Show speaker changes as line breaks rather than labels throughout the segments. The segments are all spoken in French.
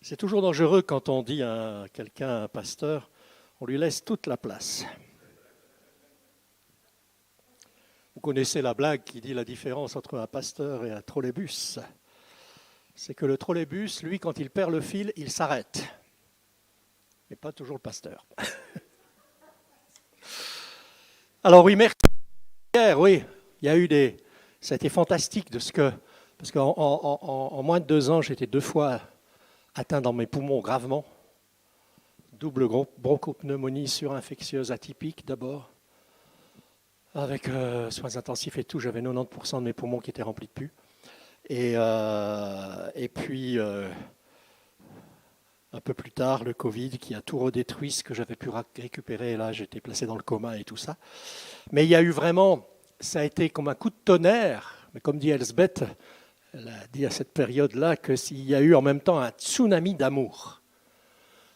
C'est toujours dangereux quand on dit à quelqu'un, un pasteur, on lui laisse toute la place. Vous connaissez la blague qui dit la différence entre un pasteur et un trolleybus. C'est que le trolleybus, lui, quand il perd le fil, il s'arrête. Mais pas toujours le pasteur. Alors oui, merci. Oui, il y a eu des... Ça a été fantastique de ce que... Parce qu'en moins de 2 ans, j'ai été 2 fois atteint dans mes poumons gravement. Double bronchopneumonie surinfectieuse atypique d'abord. Avec soins intensifs et tout, j'avais 90% de mes poumons qui étaient remplis de pus. Et puis, un peu plus tard, le Covid qui a tout redétruit ce que j'avais pu récupérer. Et là, j'étais placé dans le coma et tout ça. Mais il y a eu vraiment, ça a été comme un coup de tonnerre. Mais comme dit Elsbeth, elle a dit à cette période-là qu'il y a eu en même temps un tsunami d'amour.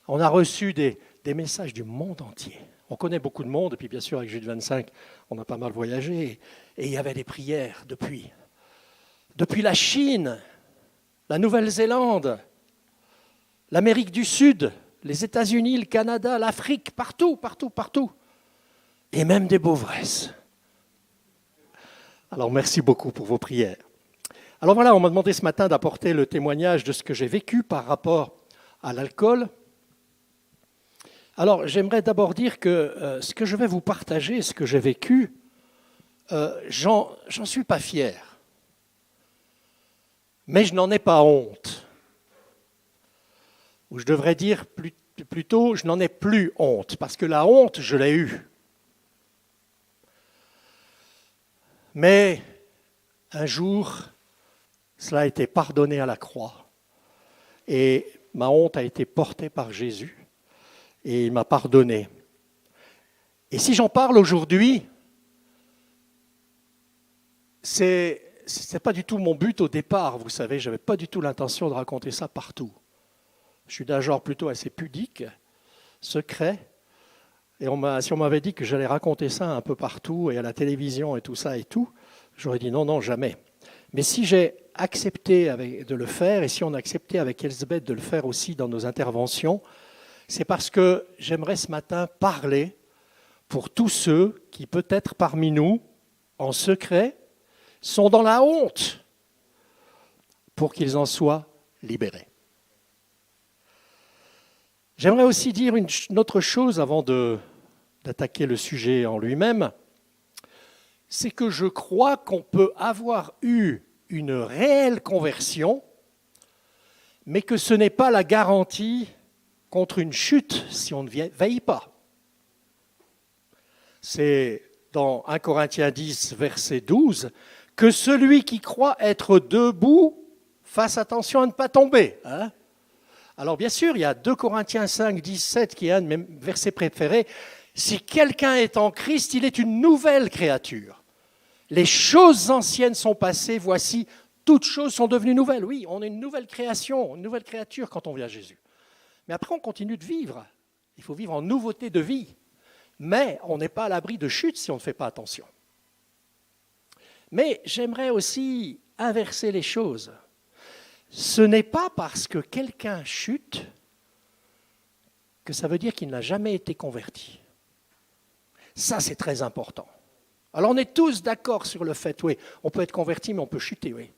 On a reçu des messages du monde entier. On connaît beaucoup de monde, et puis bien sûr, avec Jude 25, on a pas mal voyagé. Et il y avait des prières depuis la Chine, la Nouvelle-Zélande, l'Amérique du Sud, les États-Unis, le Canada, l'Afrique, partout. Et même des Beauvresses. Alors merci beaucoup pour vos prières. Alors voilà, on m'a demandé ce matin d'apporter le témoignage de ce que j'ai vécu par rapport à l'alcool. Alors j'aimerais d'abord dire que ce que je vais vous partager, ce que j'ai vécu, j'en suis pas fier. Mais je n'en ai pas honte. Ou je devrais dire plutôt, je n'en ai plus honte, parce que la honte, je l'ai eue. Mais un jour, cela a été pardonné à la croix. Et ma honte a été portée par Jésus. Et il m'a pardonné. Et si j'en parle aujourd'hui, c'est pas du tout mon but au départ, vous savez, je n'avais pas du tout l'intention de raconter ça partout. Je suis d'un genre plutôt assez pudique, secret. Et si on m'avait dit que j'allais raconter ça un peu partout, et à la télévision et tout ça et tout, j'aurais dit non, jamais. Mais si j'ai accepté de le faire, et si on a accepté avec Elsbeth de le faire aussi dans nos interventions, c'est parce que j'aimerais ce matin parler pour tous ceux qui, peut-être parmi nous, en secret, sont dans la honte, pour qu'ils en soient libérés. J'aimerais aussi dire une autre chose avant d'attaquer le sujet en lui-même, c'est que je crois qu'on peut avoir eu une réelle conversion, mais que ce n'est pas la garantie contre une chute si on ne veille pas. C'est dans 1 Corinthiens 10, verset 12, que celui qui croit être debout fasse attention à ne pas tomber. Alors bien sûr, il y a 2 Corinthiens 5, 17 qui est un de mes versets préférés. Si quelqu'un est en Christ, il est une nouvelle créature. Les choses anciennes sont passées, voici, toutes choses sont devenues nouvelles. Oui, on est une nouvelle création, une nouvelle créature quand on vient à Jésus. Mais après, on continue de vivre. Il faut vivre en nouveauté de vie. Mais on n'est pas à l'abri de chute si on ne fait pas attention. Mais j'aimerais aussi inverser les choses. Ce n'est pas parce que quelqu'un chute que ça veut dire qu'il n'a jamais été converti. Ça, c'est très important. Alors, on est tous d'accord sur le fait, oui, on peut être converti, mais on peut chuter, oui.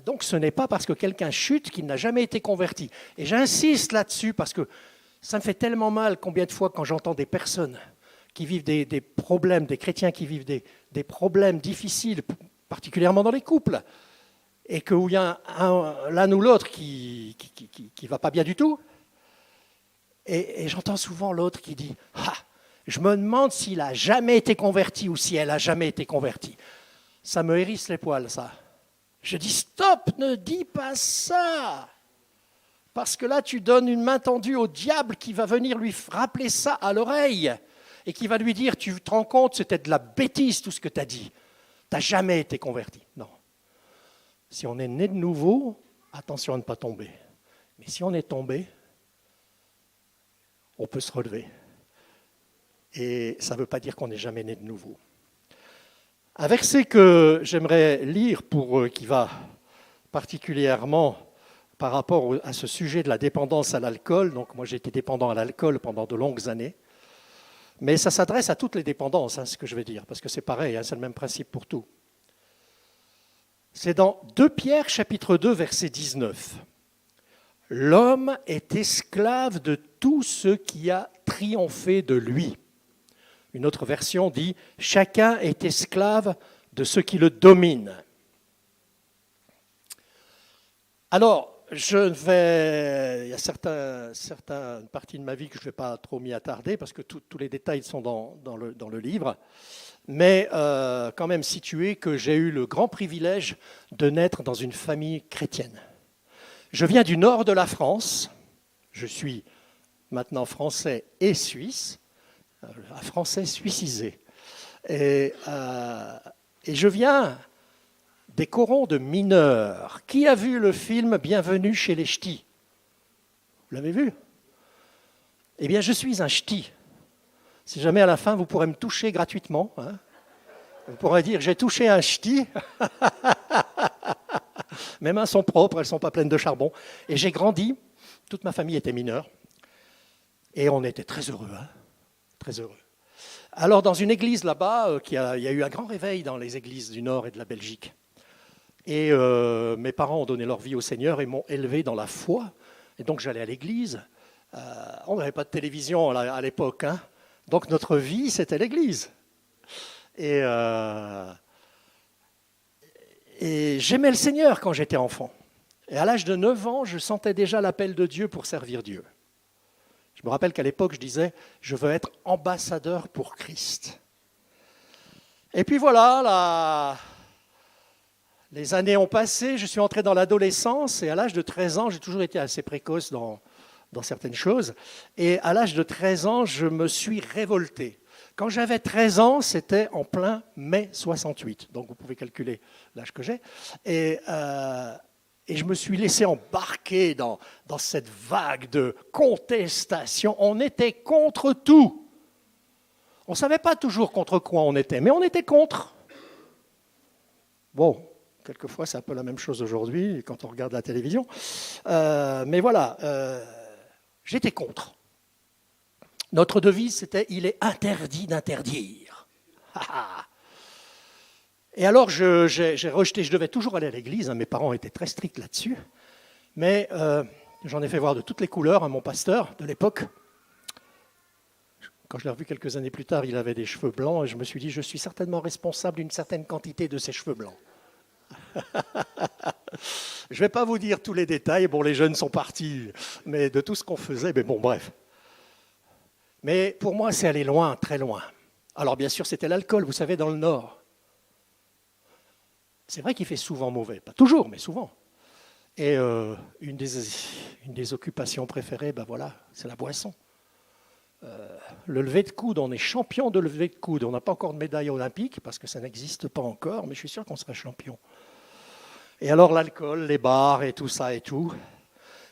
Donc, ce n'est pas parce que quelqu'un chute qu'il n'a jamais été converti. Et j'insiste là-dessus parce que ça me fait tellement mal combien de fois quand j'entends des personnes qui vivent des problèmes, des chrétiens qui vivent des problèmes difficiles, particulièrement dans les couples, et qu'il y a l'un ou l'autre qui ne va pas bien du tout. Et j'entends souvent l'autre qui dit « Ah, je me demande s'il a jamais été converti ou si elle a jamais été convertie. » Ça me hérisse les poils, ça. Je dis « Stop, ne dis pas ça !» Parce que là, tu donnes une main tendue au diable qui va venir lui rappeler ça à l'oreille et qui va lui dire « Tu te rends compte, c'était de la bêtise tout ce que tu as dit. Tu n'as jamais été converti. » Non. Si on est né de nouveau, attention à ne pas tomber. Mais si on est tombé, on peut se relever. Et ça ne veut pas dire qu'on n'est jamais né de nouveau. Un verset que j'aimerais lire qui va particulièrement par rapport à ce sujet de la dépendance à l'alcool. Donc moi j'ai été dépendant à l'alcool pendant de longues années. Mais ça s'adresse à toutes les dépendances, ce que je vais dire, parce que c'est pareil, c'est le même principe pour tout. C'est dans 2 Pierre, chapitre 2, verset 19. « L'homme est esclave de tout ce qui a triomphé de lui. » Une autre version dit « Chacun est esclave de ce qui le domine. » Alors, il y a certaines parties de ma vie que je ne vais pas trop m'y attarder parce que tous les détails sont dans le livre, mais quand même situer que j'ai eu le grand privilège de naître dans une famille chrétienne. Je viens du nord de la France, je suis maintenant français et suisse, un français suicisé, et je viens des corons de mineurs. Qui a vu le film Bienvenue chez les Ch'tis? Vous l'avez vu? Eh bien, je suis un ch'ti. Si jamais à la fin, vous pourrez me toucher gratuitement. Vous pourrez dire, j'ai touché un ch'ti. Mes mains sont propres, elles ne sont pas pleines de charbon. Et j'ai grandi, toute ma famille était mineure. Et on était très heureux, très heureux. Alors, dans une église là-bas, il y a eu un grand réveil dans les églises du Nord et de la Belgique. Et mes parents ont donné leur vie au Seigneur et m'ont élevé dans la foi. Et donc j'allais à l'église. On n'avait pas de télévision à l'époque. Donc notre vie, c'était l'église. Et j'aimais le Seigneur quand j'étais enfant. Et à l'âge de 9 ans, je sentais déjà l'appel de Dieu pour servir Dieu. Je me rappelle qu'à l'époque, je disais, je veux être ambassadeur pour Christ. Et puis voilà, les années ont passé, je suis entré dans l'adolescence et à l'âge de 13 ans, j'ai toujours été assez précoce dans certaines choses. Et à l'âge de 13 ans, je me suis révolté. Quand j'avais 13 ans, c'était en plein mai 68. Donc vous pouvez calculer l'âge que j'ai. Et je me suis laissé embarquer dans cette vague de contestation. On était contre tout. On ne savait pas toujours contre quoi on était, mais on était contre. Bon. Quelquefois, c'est un peu la même chose aujourd'hui quand on regarde la télévision. Mais voilà, j'étais contre. Notre devise, c'était « Il est interdit d'interdire ». Et alors, j'ai rejeté, je devais toujours aller à l'église, mes parents étaient très stricts là-dessus, mais j'en ai fait voir de toutes les couleurs à mon pasteur de l'époque. Quand je l'ai revu quelques années plus tard, il avait des cheveux blancs et je me suis dit « Je suis certainement responsable d'une certaine quantité de ces cheveux blancs ». Je ne vais pas vous dire tous les détails, bon les jeunes sont partis, mais de tout ce qu'on faisait, mais bon bref. Mais pour moi c'est aller loin, très loin. Alors bien sûr c'était l'alcool, vous savez dans le Nord. C'est vrai qu'il fait souvent mauvais, pas toujours mais souvent. Et une des occupations préférées, ben voilà, c'est la boisson. Le lever de coude, on est champion de lever de coude, on n'a pas encore de médaille olympique parce que ça n'existe pas encore, mais je suis sûr qu'on serait champion. Et alors l'alcool, les bars et tout ça et tout.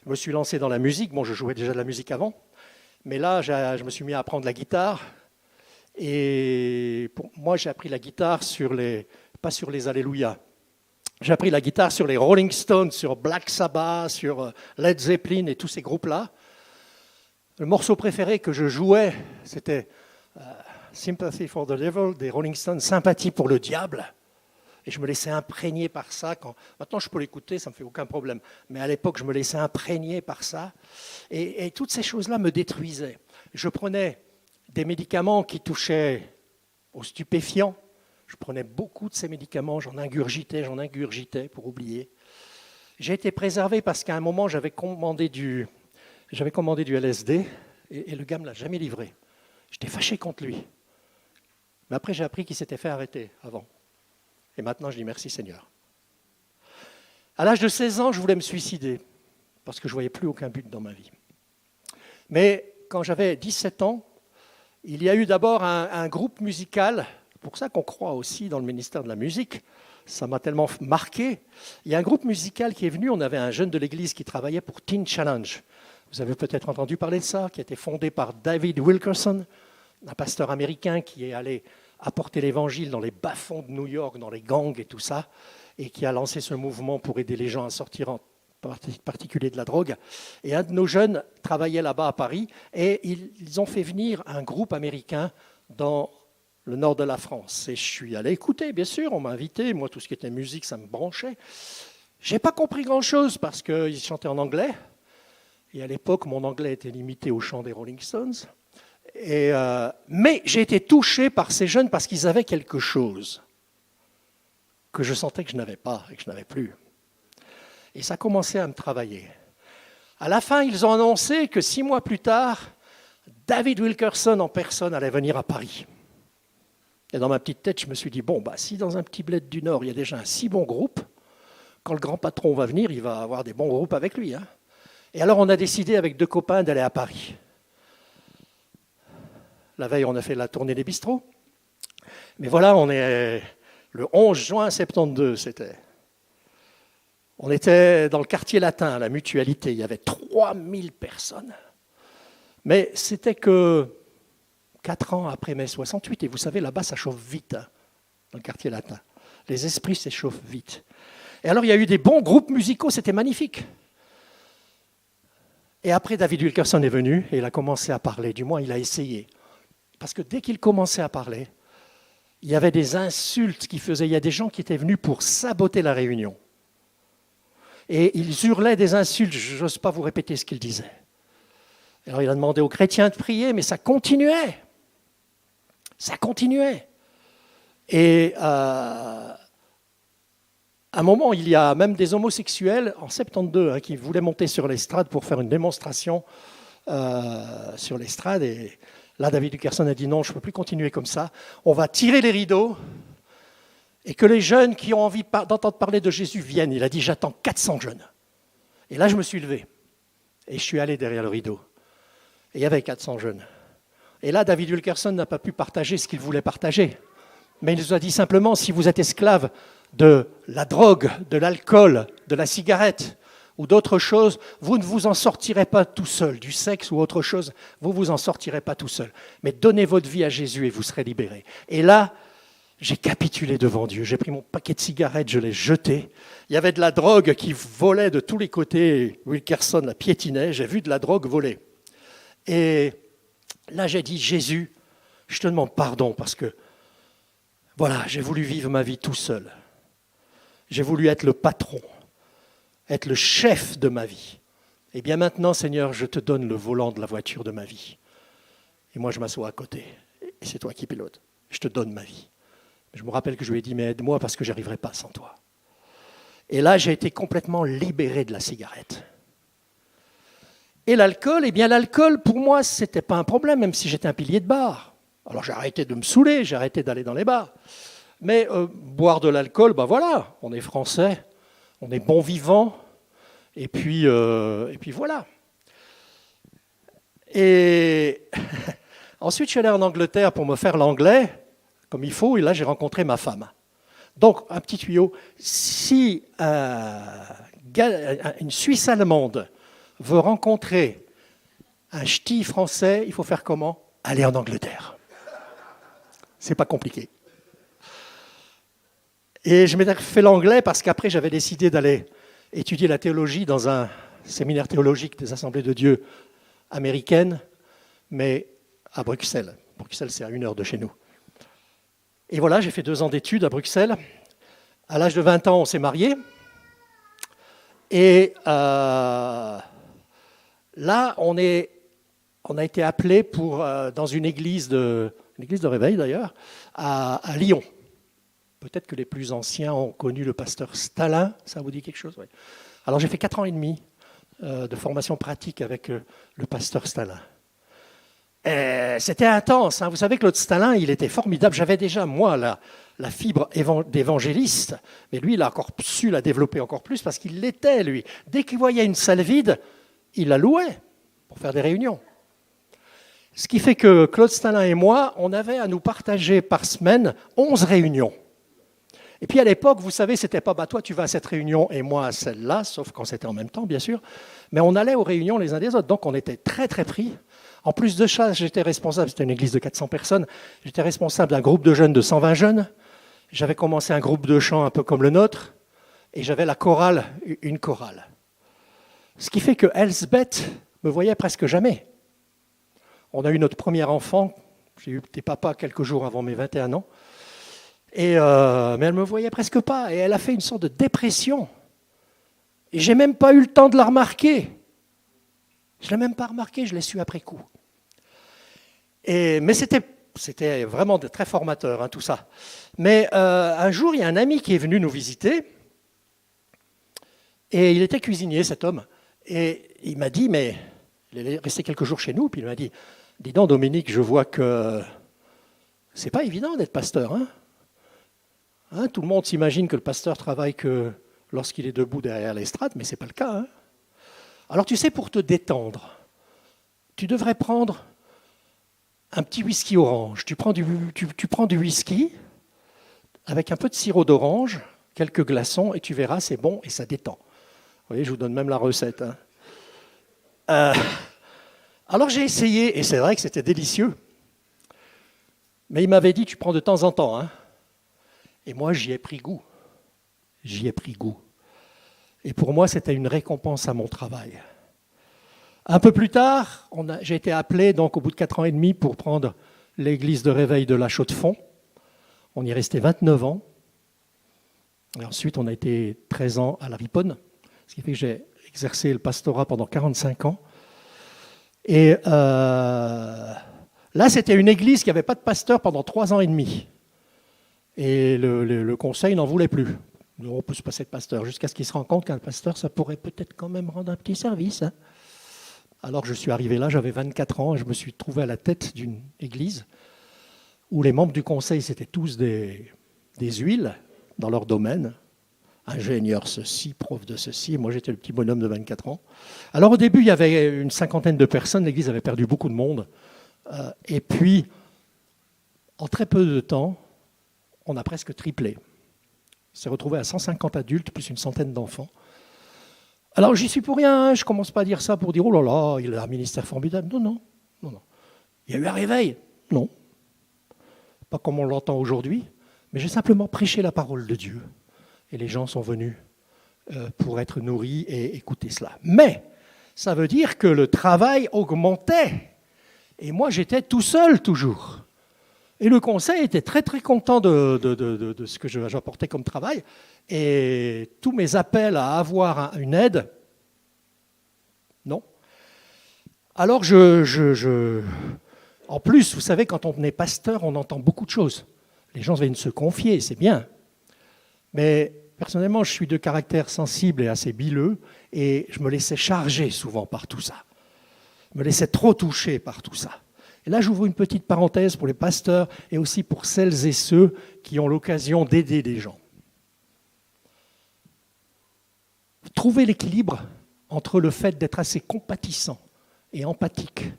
Je me suis lancé dans la musique. Bon, je jouais déjà de la musique avant. Mais là, je me suis mis à apprendre la guitare. Et moi, j'ai appris la guitare pas sur les Alléluia. J'ai appris la guitare sur les Rolling Stones, sur Black Sabbath, sur Led Zeppelin et tous ces groupes-là. Le morceau préféré que je jouais, c'était Sympathy for the Devil des Rolling Stones, Sympathie pour le diable. Et je me laissais imprégner par ça. Maintenant, je peux l'écouter, ça ne me fait aucun problème. Mais à l'époque, je me laissais imprégner par ça. Et toutes ces choses-là me détruisaient. Je prenais des médicaments qui touchaient aux stupéfiants. Je prenais beaucoup de ces médicaments, j'en ingurgitais pour oublier. J'ai été préservé parce qu'à un moment, j'avais commandé du LSD et le gars ne me l'a jamais livré. J'étais fâché contre lui. Mais après, j'ai appris qu'il s'était fait arrêter avant. Et maintenant, je dis merci Seigneur. À l'âge de 16 ans, je voulais me suicider parce que je ne voyais plus aucun but dans ma vie. Mais quand j'avais 17 ans, il y a eu d'abord un groupe musical, c'est pour ça qu'on croit aussi dans le ministère de la musique, ça m'a tellement marqué. Il y a un groupe musical qui est venu, on avait un jeune de l'église qui travaillait pour Teen Challenge. Vous avez peut-être entendu parler de ça, qui a été fondé par David Wilkerson, un pasteur américain qui est allé apporter l'évangile dans les bas-fonds de New York, dans les gangs et tout ça, et qui a lancé ce mouvement pour aider les gens à sortir particulier de la drogue. Et un de nos jeunes travaillait là-bas à Paris et ils ont fait venir un groupe américain dans le nord de la France. Et je suis allé écouter, bien sûr, on m'a invité. Moi, tout ce qui était musique, ça me branchait. Je n'ai pas compris grand-chose parce qu'ils chantaient en anglais. Et à l'époque, mon anglais était limité au chant des Rolling Stones. Mais j'ai été touché par ces jeunes parce qu'ils avaient quelque chose que je sentais que je n'avais pas et que je n'avais plus. Et ça commençait à me travailler. À la fin, ils ont annoncé que 6 mois plus tard, David Wilkerson en personne allait venir à Paris. Et dans ma petite tête, je me suis dit, bon, si dans un petit bled du Nord, il y a déjà un si bon groupe, quand le grand patron va venir, il va avoir des bons groupes avec lui. Hein. Et alors, on a décidé avec 2 copains d'aller à Paris. La veille, on a fait la tournée des bistrots. Mais voilà, on est le 11 juin 72, c'était. On était dans le quartier latin, à la Mutualité. Il y avait 3000 personnes. Mais c'était que 4 ans après mai 68. Et vous savez, là-bas, ça chauffe vite, hein, dans le quartier latin. Les esprits s'échauffent vite. Et alors, il y a eu des bons groupes musicaux, c'était magnifique. Et après, David Wilkerson est venu et il a commencé à parler. Du moins, il a essayé. Parce que dès qu'il commençait à parler, il y avait des insultes qu'il faisait. Il y a des gens qui étaient venus pour saboter la réunion. Et ils hurlaient des insultes. Je n'ose pas vous répéter ce qu'ils disaient. Alors il a demandé aux chrétiens de prier, mais ça continuait. Ça continuait. Et à un moment, il y a même des homosexuels, en 72, qui voulaient monter sur l'estrade pour faire une démonstration sur l'estrade. Et là, David Wilkerson a dit non, je ne peux plus continuer comme ça. On va tirer les rideaux et que les jeunes qui ont envie d'entendre parler de Jésus viennent. Il a dit, j'attends 400 jeunes. Et là, je me suis levé et je suis allé derrière le rideau. Et il y avait 400 jeunes. Et là, David Wilkerson n'a pas pu partager ce qu'il voulait partager. Mais il nous a dit simplement, si vous êtes esclave de la drogue, de l'alcool, de la cigarette ou d'autres choses, vous ne vous en sortirez pas tout seul, du sexe ou autre chose, vous ne vous en sortirez pas tout seul. Mais donnez votre vie à Jésus et vous serez libérés. Et là, j'ai capitulé devant Dieu. J'ai pris mon paquet de cigarettes, je l'ai jeté. Il y avait de la drogue qui volait de tous les côtés. Wilkerson la piétinait, j'ai vu de la drogue voler. Et là, j'ai dit, Jésus, je te demande pardon parce que, voilà, j'ai voulu vivre ma vie tout seul. J'ai voulu être le patron, être le chef de ma vie. Et bien maintenant, Seigneur, je te donne le volant de la voiture de ma vie. Et moi, je m'assois à côté. Et c'est toi qui pilotes. Je te donne ma vie. Je me rappelle que je lui ai dit, mais aide-moi parce que je n'y arriverai pas sans toi. Et là, j'ai été complètement libéré de la cigarette. Et l'alcool, eh bien l'alcool, pour moi, ce n'était pas un problème, même si j'étais un pilier de bar. Alors j'ai arrêté de me saouler, j'ai arrêté d'aller dans les bars. Mais boire de l'alcool, voilà, on est français, on est bon vivant, et puis voilà. Et ensuite, je suis allé en Angleterre pour me faire l'anglais, comme il faut, et là, j'ai rencontré ma femme. Donc, un petit tuyau, si une Suisse allemande veut rencontrer un ch'ti français, il faut faire comment? Aller en Angleterre. C'est pas compliqué. Et je m'étais fait l'anglais parce qu'après, j'avais décidé d'aller étudier la théologie dans un séminaire théologique des Assemblées de Dieu américaines, mais à Bruxelles. Bruxelles, c'est à 1 heure de chez nous. Et voilà, j'ai fait 2 ans d'études à Bruxelles. À l'âge de 20 ans, on s'est mariés. Et là, on a été appelés dans une église de réveil d'ailleurs, à Lyon. Peut-être que les plus anciens ont connu le pasteur Stalin, ça vous dit quelque chose? Oui. Alors j'ai fait 4 ans et demi de formation pratique avec le pasteur Stalin. Et c'était intense, hein. Vous savez que Claude Stalin, il était formidable. J'avais déjà, moi, la fibre d'évangéliste, mais lui, il a encore su la développer encore plus parce qu'il l'était, lui. Dès qu'il voyait une salle vide, il la louait pour faire des réunions. Ce qui fait que Claude Stalin et moi, on avait à nous partager par semaine 11 réunions. Et puis à l'époque, vous savez, c'était pas toi tu vas à cette réunion et moi à celle-là, sauf quand c'était en même temps, bien sûr. Mais on allait aux réunions les uns des autres, donc on était très très pris. En plus de ça, j'étais responsable, c'était une église de 400 personnes, j'étais responsable d'un groupe de jeunes de 120 jeunes. J'avais commencé un groupe de chant un peu comme le nôtre, et j'avais la chorale, une chorale. Ce qui fait que Elsbeth me voyait presque jamais. On a eu notre premier enfant, j'ai eu des papas quelques jours avant mes 21 ans, mais elle ne me voyait presque pas, et elle a fait une sorte de dépression. Et je n'ai même pas eu le temps de la remarquer. Je ne l'ai même pas remarqué, je l'ai su après coup. Mais c'était vraiment très formateur, hein, tout ça. Mais un jour, il y a un ami qui est venu nous visiter, et il était cuisinier, cet homme. Et il m'a dit, mais il est resté quelques jours chez nous, puis il m'a dit, dis donc Dominique, je vois que c'est pas évident d'être pasteur. Hein, tout le monde s'imagine que le pasteur travaille que lorsqu'il est debout derrière l'estrade, mais ce n'est pas le cas. Hein. Alors tu sais, pour te détendre, tu devrais prendre un petit whisky orange. Tu prends du whisky avec un peu de sirop d'orange, quelques glaçons, et tu verras, c'est bon et ça détend. Vous voyez, je vous donne même la recette. Hein. Alors j'ai essayé, et c'est vrai que c'était délicieux. Mais il m'avait dit, tu prends de temps en temps. Hein. Et moi, j'y ai pris goût. J'y ai pris goût. Et pour moi, c'était une récompense à mon travail. Un peu plus tard, j'ai été appelé, donc, au bout de 4 ans et demi, pour prendre l'église de réveil de La Chaux-de-Fonds. On y est resté 29 ans. Et ensuite, on a été 13 ans à La Riponne, ce qui fait que j'ai exercé le pastorat pendant 45 ans. Et là, c'était une église qui n'avait pas de pasteur pendant 3 ans et demi. Et le conseil n'en voulait plus. On peut se passer de pasteur, jusqu'à ce qu'il se rende compte qu'un pasteur, ça pourrait peut-être quand même rendre un petit service. Hein. Alors je suis arrivé là, j'avais 24 ans, et je me suis trouvé à la tête d'une église où les membres du conseil, c'était tous des huiles dans leur domaine. Ingénieur ceci, prof de ceci, et moi j'étais le petit bonhomme de 24 ans. Alors au début, il y avait une 50aine de personnes, l'église avait perdu beaucoup de monde. Et puis, en très peu de temps, on a presque triplé. On s'est retrouvé à 150 adultes, plus une centaine d'enfants. Alors, j'y suis pour rien, je ne commence pas à dire ça pour dire « Oh là là, il a un ministère formidable ». Non. Il y a eu un réveil. Non. Pas comme on l'entend aujourd'hui, mais j'ai simplement prêché la parole de Dieu. Et les gens sont venus pour être nourris et écouter cela. Mais, ça veut dire que le travail augmentait. Et moi, j'étais tout seul toujours. Et le conseil était très très content de ce que j'apportais comme travail. Et tous mes appels à avoir une aide, non. Alors en plus, vous savez, quand on est pasteur, on entend beaucoup de choses. Les gens viennent se confier, c'est bien. Mais personnellement, je suis de caractère sensible et assez bileux, et je me laissais charger souvent par tout ça. Je me laissais trop toucher par tout ça. Et là, j'ouvre une petite parenthèse pour les pasteurs et aussi pour celles et ceux qui ont l'occasion d'aider des gens. Trouvez l'équilibre entre le fait d'être assez compatissant et empathique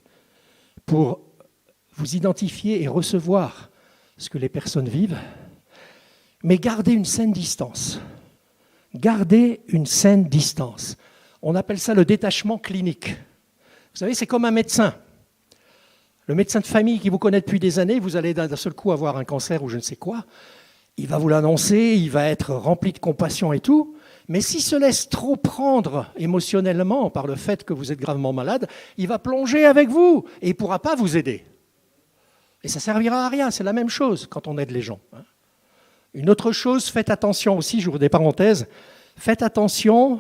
pour vous identifier et recevoir ce que les personnes vivent, mais gardez une saine distance. Gardez une saine distance. On appelle ça le détachement clinique. Vous savez, c'est comme un médecin. Le médecin de famille qui vous connaît depuis des années, vous allez d'un seul coup avoir un cancer ou je ne sais quoi, il va vous l'annoncer, il va être rempli de compassion et tout, mais s'il se laisse trop prendre émotionnellement par le fait que vous êtes gravement malade, il va plonger avec vous et il ne pourra pas vous aider. Et ça ne servira à rien, c'est la même chose quand on aide les gens. Une autre chose, faites attention aussi, j'ouvre des parenthèses, faites attention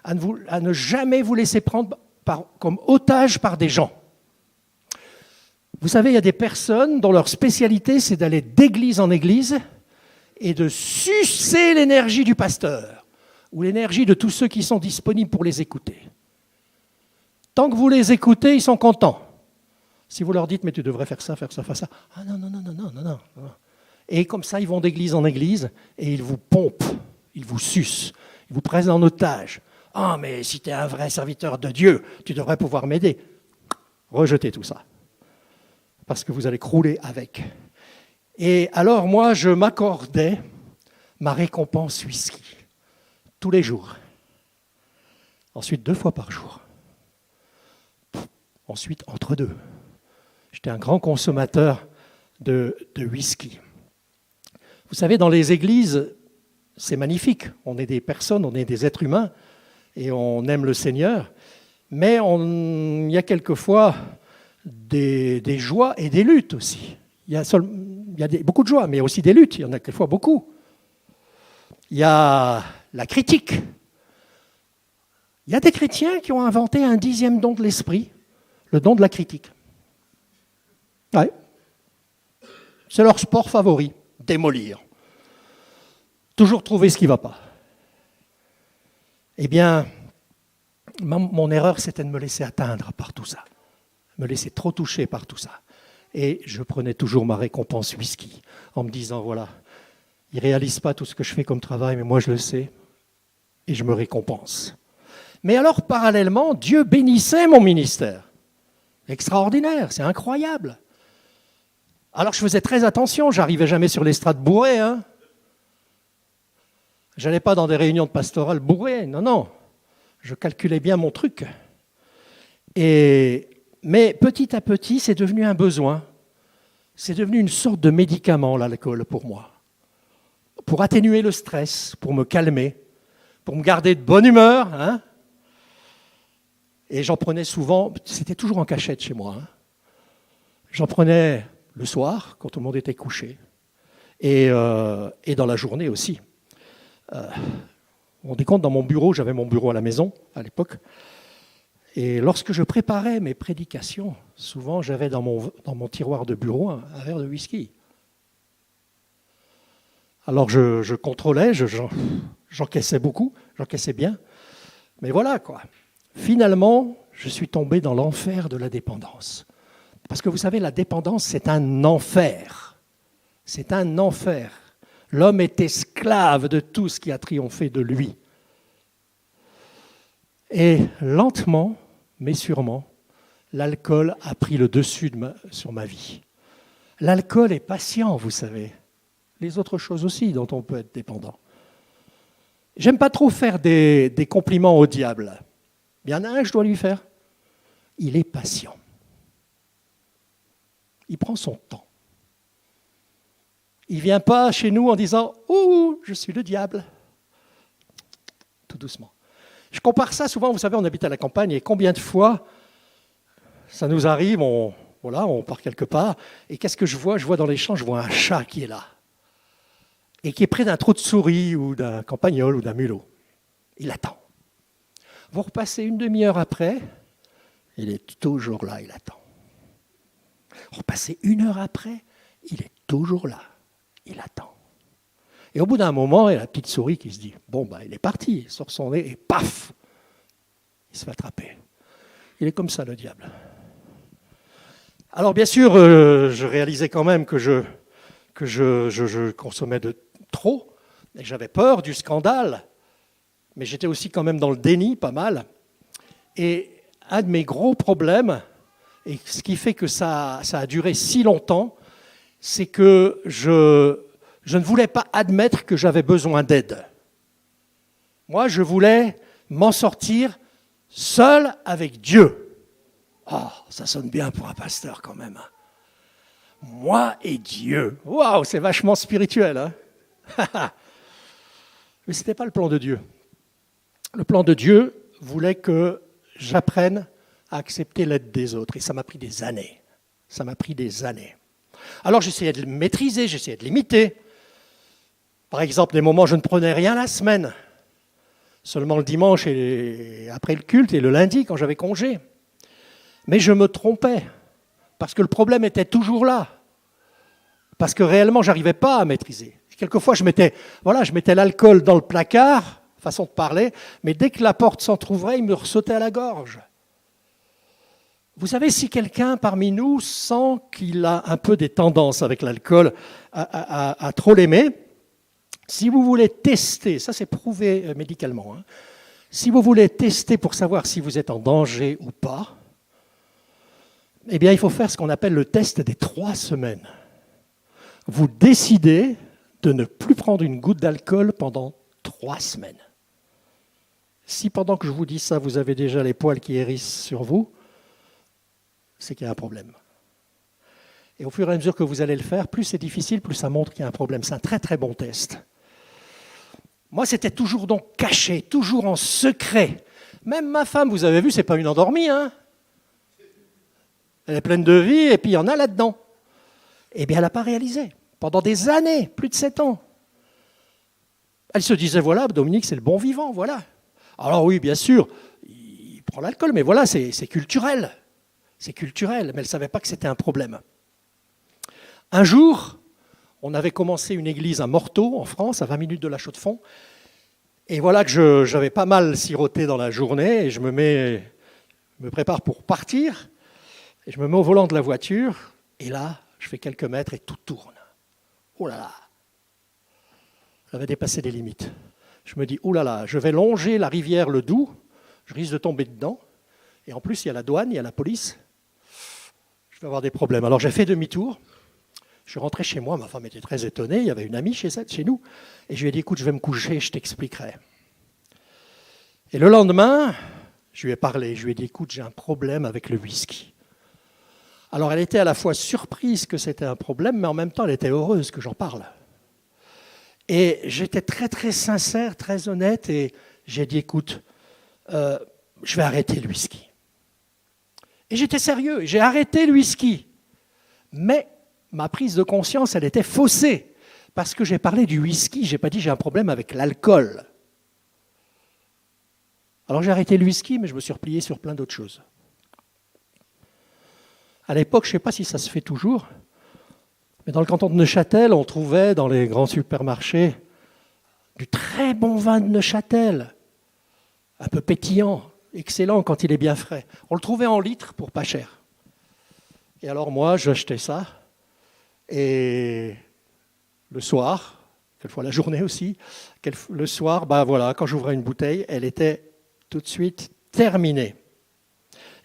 à ne jamais vous laisser prendre comme otage par des gens. Vous savez, il y a des personnes dont leur spécialité, c'est d'aller d'église en église et de sucer l'énergie du pasteur ou l'énergie de tous ceux qui sont disponibles pour les écouter. Tant que vous les écoutez, ils sont contents. Si vous leur dites, mais tu devrais faire ça, faire ça, faire ça. Ah non. Et comme ça, ils vont d'église en église et ils vous pompent, ils vous sucent, ils vous prennent en otage. Ah, mais si tu es un vrai serviteur de Dieu, tu devrais pouvoir m'aider. Rejetez tout ça. Parce que vous allez crouler avec. Et alors, moi, je m'accordais ma récompense whisky, tous les jours. Ensuite, 2 fois par jour. Ensuite, entre deux. J'étais un grand consommateur de whisky. Vous savez, dans les églises, c'est magnifique. On est des personnes, on est des êtres humains, et on aime le Seigneur. Mais il y a quelquefois des joies et des luttes aussi. Il y a beaucoup de joies, mais aussi des luttes. Il y en a quelquefois beaucoup. Il y a la critique. Il y a des chrétiens qui ont inventé un 10e don de l'esprit, le don de la critique. Ouais. C'est leur sport favori, démolir. Toujours trouver ce qui ne va pas. Eh bien, mon erreur, c'était de me laisser atteindre par tout ça, me laisser trop toucher par tout ça. Et je prenais toujours ma récompense whisky, en me disant, voilà, ils ne réalisent pas tout ce que je fais comme travail, mais moi je le sais, et je me récompense. Mais alors, parallèlement, Dieu bénissait mon ministère. Extraordinaire, c'est incroyable. Alors je faisais très attention, j'arrivais jamais sur l'estrade bourré. Je n'allais pas dans des réunions de pastoral bourré, non. Je calculais bien mon truc. Mais petit à petit, c'est devenu un besoin. C'est devenu une sorte de médicament, l'alcool, pour moi. Pour atténuer le stress, pour me calmer, pour me garder de bonne humeur. Et j'en prenais souvent, c'était toujours en cachette chez moi. J'en prenais le soir, quand tout le monde était couché, et dans la journée aussi. Vous vous rendez compte, dans mon bureau, j'avais mon bureau à la maison, à l'époque, et lorsque je préparais mes prédications, souvent j'avais dans mon tiroir de bureau un verre de whisky. Alors je contrôlais, j'encaissais beaucoup, j'encaissais bien, mais voilà quoi. Finalement, je suis tombé dans l'enfer de la dépendance. Parce que vous savez, la dépendance, c'est un enfer. C'est un enfer. L'homme est esclave de tout ce qui a triomphé de lui. Et lentement, mais sûrement, l'alcool a pris le dessus sur ma vie. L'alcool est patient, vous savez. Les autres choses aussi dont on peut être dépendant. J'aime pas trop faire des compliments au diable. Il y en a un que je dois lui faire. Il est patient. Il prend son temps. Il ne vient pas chez nous en disant « Ouh, je suis le diable ». Tout doucement. Je compare ça souvent, vous savez, on habite à la campagne et combien de fois ça nous arrive, on part quelque part, et qu'est-ce que je vois? Je vois dans les champs, je vois un chat qui est là, et qui est près d'un trou de souris ou d'un campagnol ou d'un mulot. Il attend. Vous repassez une demi-heure après, il est toujours là, il attend. Vous repassez une heure après, il est toujours là, il attend. Et au bout d'un moment, il y a la petite souris qui se dit « Bon, il est parti », il sort son nez et paf, il se fait attraper. Il est comme ça, le diable. Alors bien sûr, je réalisais quand même que je consommais de trop, et j'avais peur du scandale, mais j'étais aussi quand même dans le déni, pas mal. Et un de mes gros problèmes, et ce qui fait que ça a duré si longtemps, c'est que je ne voulais pas admettre que j'avais besoin d'aide. Moi, je voulais m'en sortir seul avec Dieu. Oh, ça sonne bien pour un pasteur quand même. Moi et Dieu. Waouh, c'est vachement spirituel. Mais ce n'était pas le plan de Dieu. Le plan de Dieu voulait que j'apprenne à accepter l'aide des autres. Et ça m'a pris des années. Ça m'a pris des années. Alors j'essayais de le maîtriser, j'essayais de l'imiter. Par exemple, des moments où je ne prenais rien la semaine. Seulement le dimanche et après le culte et le lundi quand j'avais congé. Mais je me trompais. Parce que le problème était toujours là. Parce que réellement, je n'arrivais pas à maîtriser. Quelquefois, je mettais l'alcool dans le placard, façon de parler, mais dès que la porte s'entrouvrait, il me ressautait à la gorge. Vous savez, si quelqu'un parmi nous sent qu'il a un peu des tendances avec l'alcool à trop l'aimer, si vous voulez tester, ça c'est prouvé médicalement, si vous voulez tester pour savoir si vous êtes en danger ou pas, eh bien il faut faire ce qu'on appelle le test des 3 semaines. Vous décidez de ne plus prendre une goutte d'alcool pendant 3 semaines. Si pendant que je vous dis ça, vous avez déjà les poils qui hérissent sur vous, c'est qu'il y a un problème. Et au fur et à mesure que vous allez le faire, plus c'est difficile, plus ça montre qu'il y a un problème. C'est un très très bon test. Moi, c'était toujours donc caché, toujours en secret. Même ma femme, vous avez vu, c'est pas une endormie, hein. Elle est pleine de vie, et puis il y en a là-dedans. Eh bien, elle n'a pas réalisé. Pendant des années, plus de 7 ans. Elle se disait, voilà, Dominique, c'est le bon vivant, voilà. Alors oui, bien sûr, il prend l'alcool, mais voilà, c'est culturel. C'est culturel, mais elle ne savait pas que c'était un problème. Un jour, on avait commencé une église à Morteau, en France, à 20 minutes de la Chaux-de-Fonds. Et voilà que j'avais pas mal siroté dans la journée, et je me prépare pour partir, et je me mets au volant de la voiture, et là, je fais quelques mètres et tout tourne. Oh là là! J'avais dépassé des limites. Je me dis, oh là là, je vais longer la rivière Le Doubs, je risque de tomber dedans, et en plus, il y a la douane, il y a la police. Je vais avoir des problèmes. Alors j'ai fait demi-tour. Je suis rentré chez moi, ma femme était très étonnée, il y avait une amie chez nous, et je lui ai dit, écoute, je vais me coucher, je t'expliquerai. Et le lendemain, je lui ai parlé, je lui ai dit, écoute, j'ai un problème avec le whisky. Alors elle était à la fois surprise que c'était un problème, mais en même temps, elle était heureuse que j'en parle. Et j'étais très très sincère, très honnête, et j'ai dit, écoute, je vais arrêter le whisky. Et j'étais sérieux, j'ai arrêté le whisky. Mais ma prise de conscience, elle était faussée. Parce que j'ai parlé du whisky, je n'ai pas dit j'ai un problème avec l'alcool. Alors j'ai arrêté le whisky, mais je me suis replié sur plein d'autres choses. À l'époque, je ne sais pas si ça se fait toujours, mais dans le canton de Neuchâtel, on trouvait dans les grands supermarchés du très bon vin de Neuchâtel, un peu pétillant, excellent quand il est bien frais. On le trouvait en litres pour pas cher. Et alors moi, j'achetais ça. Et le soir, quelquefois la journée aussi, le soir, voilà, quand j'ouvrais une bouteille, elle était tout de suite terminée.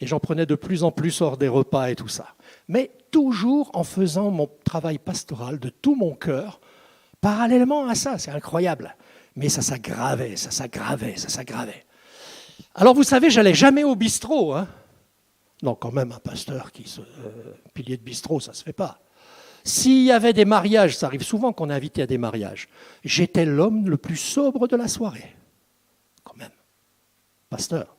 Et j'en prenais de plus en plus hors des repas et tout ça. Mais toujours en faisant mon travail pastoral de tout mon cœur, parallèlement à ça, c'est incroyable. Mais ça s'aggravait, ça s'aggravait, ça s'aggravait. Alors vous savez, j'allais jamais au bistrot. Hein. Non, quand même, un pasteur pilier de bistrot, ça ne se fait pas. S'il y avait des mariages, ça arrive souvent qu'on est invité à des mariages, j'étais l'homme le plus sobre de la soirée. Quand même. Pasteur.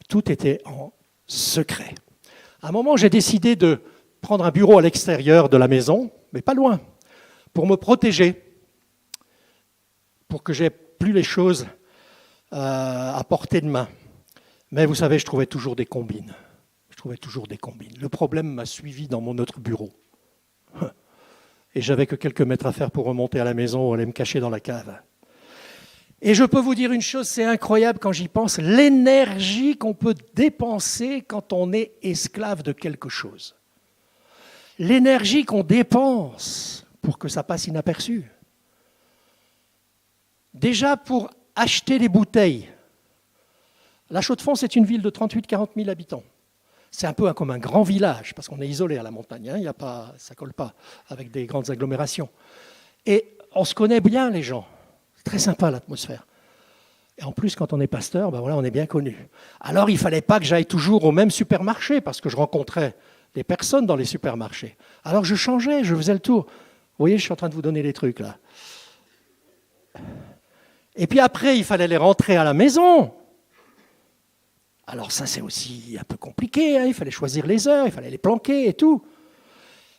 Tout était en secret. À un moment, j'ai décidé de prendre un bureau à l'extérieur de la maison, mais pas loin, pour me protéger, pour que j'aie plus les choses à portée de main. Mais vous savez, je trouvais toujours des combines. Le problème m'a suivi dans mon autre bureau. Et j'avais que quelques mètres à faire pour remonter à la maison ou aller me cacher dans la cave. Et je peux vous dire une chose, c'est incroyable quand j'y pense, l'énergie qu'on peut dépenser quand on est esclave de quelque chose. L'énergie qu'on dépense pour que ça passe inaperçu. Déjà pour acheter des bouteilles. La Chaux-de-Fonds, c'est une ville de 38-40 000 habitants. C'est un peu comme un grand village, parce qu'on est isolé à la montagne, hein, ça ne colle pas avec des grandes agglomérations. Et on se connaît bien, les gens. C'est très sympa, l'atmosphère. Et en plus, quand on est pasteur, voilà, on est bien connu. Alors, il ne fallait pas que j'aille toujours au même supermarché, parce que je rencontrais des personnes dans les supermarchés. Alors, je changeais, je faisais le tour. Vous voyez, je suis en train de vous donner les trucs, là. Et puis après, il fallait les rentrer à la maison. Alors ça, c'est aussi un peu compliqué, hein. Il fallait choisir les heures, il fallait les planquer et tout.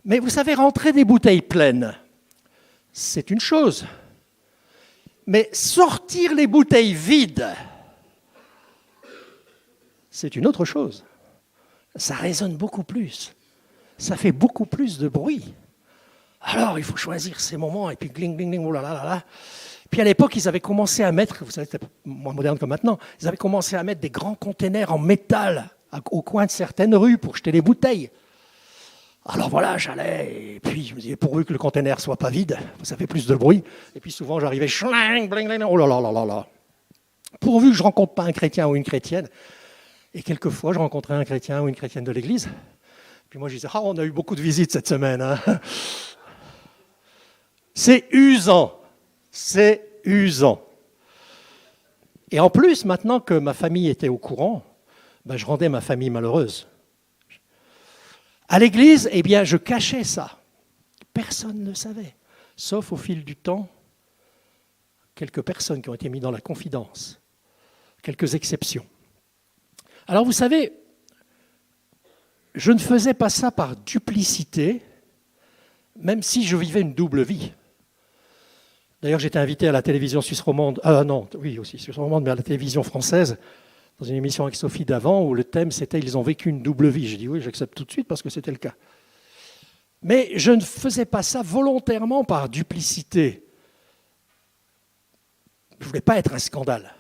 Mais vous savez, rentrer des bouteilles pleines, c'est une chose. Mais sortir les bouteilles vides, c'est une autre chose. Ça résonne beaucoup plus. Ça fait beaucoup plus de bruit. Alors, il faut choisir ces moments, et puis gling, gling, gling, oh là là là là. Puis à l'époque, ils avaient commencé à mettre, vous savez, c'était moins moderne que maintenant, ils avaient commencé à mettre des grands containers en métal au coin de certaines rues pour jeter les bouteilles. Alors voilà, j'allais, et puis je me disais, pourvu que le container soit pas vide, ça fait plus de bruit. Et puis souvent, j'arrivais, schling, bling, bling, oh là là là là là. Pourvu que je rencontre pas un chrétien ou une chrétienne. Et quelquefois, je rencontrais un chrétien ou une chrétienne de l'église. Puis moi, je disais, on a eu beaucoup de visites cette semaine. Hein. C'est usant. C'est usant. Et en plus, maintenant que ma famille était au courant, je rendais ma famille malheureuse. À l'église, eh bien, je cachais ça. Personne ne savait, sauf au fil du temps, quelques personnes qui ont été mises dans la confidence. quelques exceptions. Alors vous savez, je ne faisais pas ça par duplicité, même si je vivais une double vie. D'ailleurs, j'étais invité à la télévision suisse romande, suisse romande, mais à la télévision française, dans une émission avec Sophie Davant, où le thème c'était « Ils ont vécu une double vie ». J'ai dit oui, j'accepte tout de suite parce que c'était le cas. Mais je ne faisais pas ça volontairement par duplicité. Je ne voulais pas être un scandale.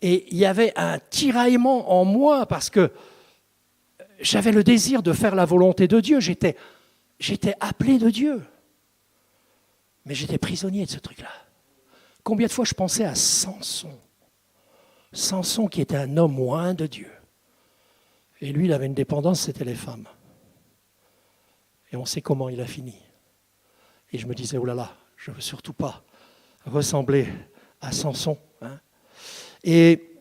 Et il y avait un tiraillement en moi parce que j'avais le désir de faire la volonté de Dieu. J'étais appelé de Dieu. Mais j'étais prisonnier de ce truc-là. Combien de fois je pensais à Samson. Samson qui était un homme loin de Dieu. Et lui, il avait une dépendance, c'était les femmes. Et on sait comment il a fini. Et je me disais, oh là là, je ne veux surtout pas ressembler à Samson. Et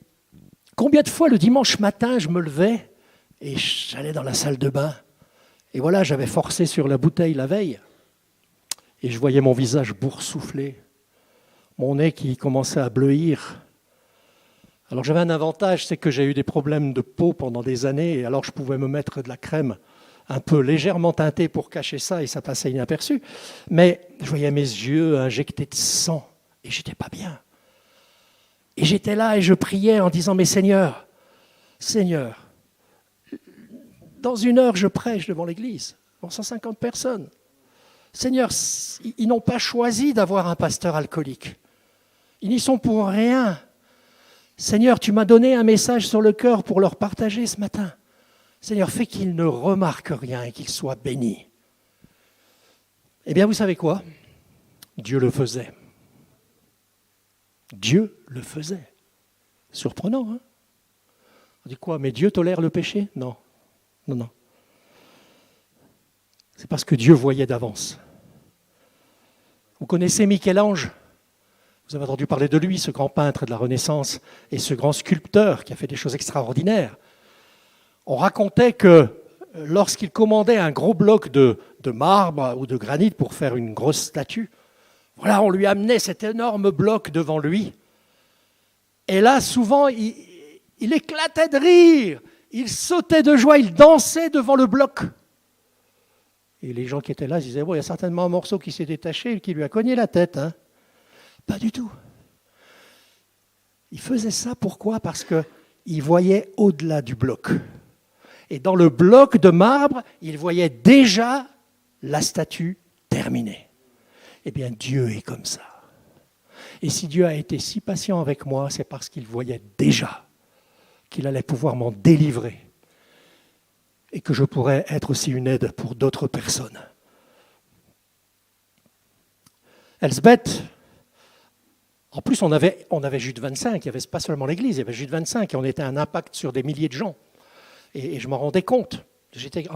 combien de fois le dimanche matin, je me levais et j'allais dans la salle de bain. Et voilà, j'avais forcé sur la bouteille la veille. Et je voyais mon visage boursouflé, mon nez qui commençait à bleuir. Alors j'avais un avantage, c'est que j'ai eu des problèmes de peau pendant des années, et alors je pouvais me mettre de la crème un peu légèrement teintée pour cacher ça, et ça passait inaperçu. Mais je voyais mes yeux injectés de sang, et j'étais pas bien. Et j'étais là et je priais en disant, mais Seigneur, dans 1 heure je prêche devant l'église, devant 150 personnes. Seigneur, ils n'ont pas choisi d'avoir un pasteur alcoolique. Ils n'y sont pour rien. Seigneur, tu m'as donné un message sur le cœur pour leur partager ce matin. Seigneur, fais qu'ils ne remarquent rien et qu'ils soient bénis. Eh bien, vous savez quoi ? Dieu le faisait. Dieu le faisait. Surprenant, hein ? On dit quoi ? Mais Dieu tolère le péché ? Non. Non. C'est parce que Dieu voyait d'avance. Vous connaissez Michel-Ange ? Vous avez entendu parler de lui, ce grand peintre de la Renaissance et ce grand sculpteur qui a fait des choses extraordinaires. On racontait que lorsqu'il commandait un gros bloc de marbre ou de granit pour faire une grosse statue, voilà, on lui amenait cet énorme bloc devant lui. Et là, souvent, il éclatait de rire, il sautait de joie, il dansait devant le bloc. Et les gens qui étaient là disaient, bon, il y a certainement un morceau qui s'est détaché et qui lui a cogné la tête. Hein. Pas du tout. Il faisait ça, pourquoi ? Parce qu'il voyait au-delà du bloc. Et dans le bloc de marbre, il voyait déjà la statue terminée. Eh bien, Dieu est comme ça. Et si Dieu a été si patient avec moi, c'est parce qu'il voyait déjà qu'il allait pouvoir m'en délivrer. Et que je pourrais être aussi une aide pour d'autres personnes. Elsbeth, en plus on avait Jude 25, il n'y avait pas seulement l'église, il y avait Jude 25 et on était un impact sur des milliers de gens. Et je m'en rendais compte. J'étais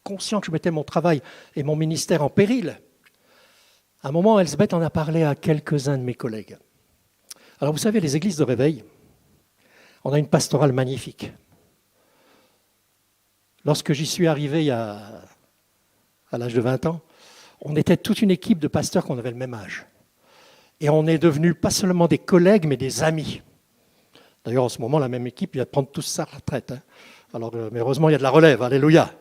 conscient que je mettais mon travail et mon ministère en péril. À un moment, Elsbeth en a parlé à quelques-uns de mes collègues. Alors vous savez, les églises de réveil, on a une pastorale magnifique. Lorsque j'y suis arrivé à l'âge de 20 ans, on était toute une équipe de pasteurs qu'on avait le même âge. Et on est devenus pas seulement des collègues, mais des amis. D'ailleurs, en ce moment, la même équipe vient de prendre tous sa retraite. Hein. Alors, mais heureusement, il y a de la relève, alléluia.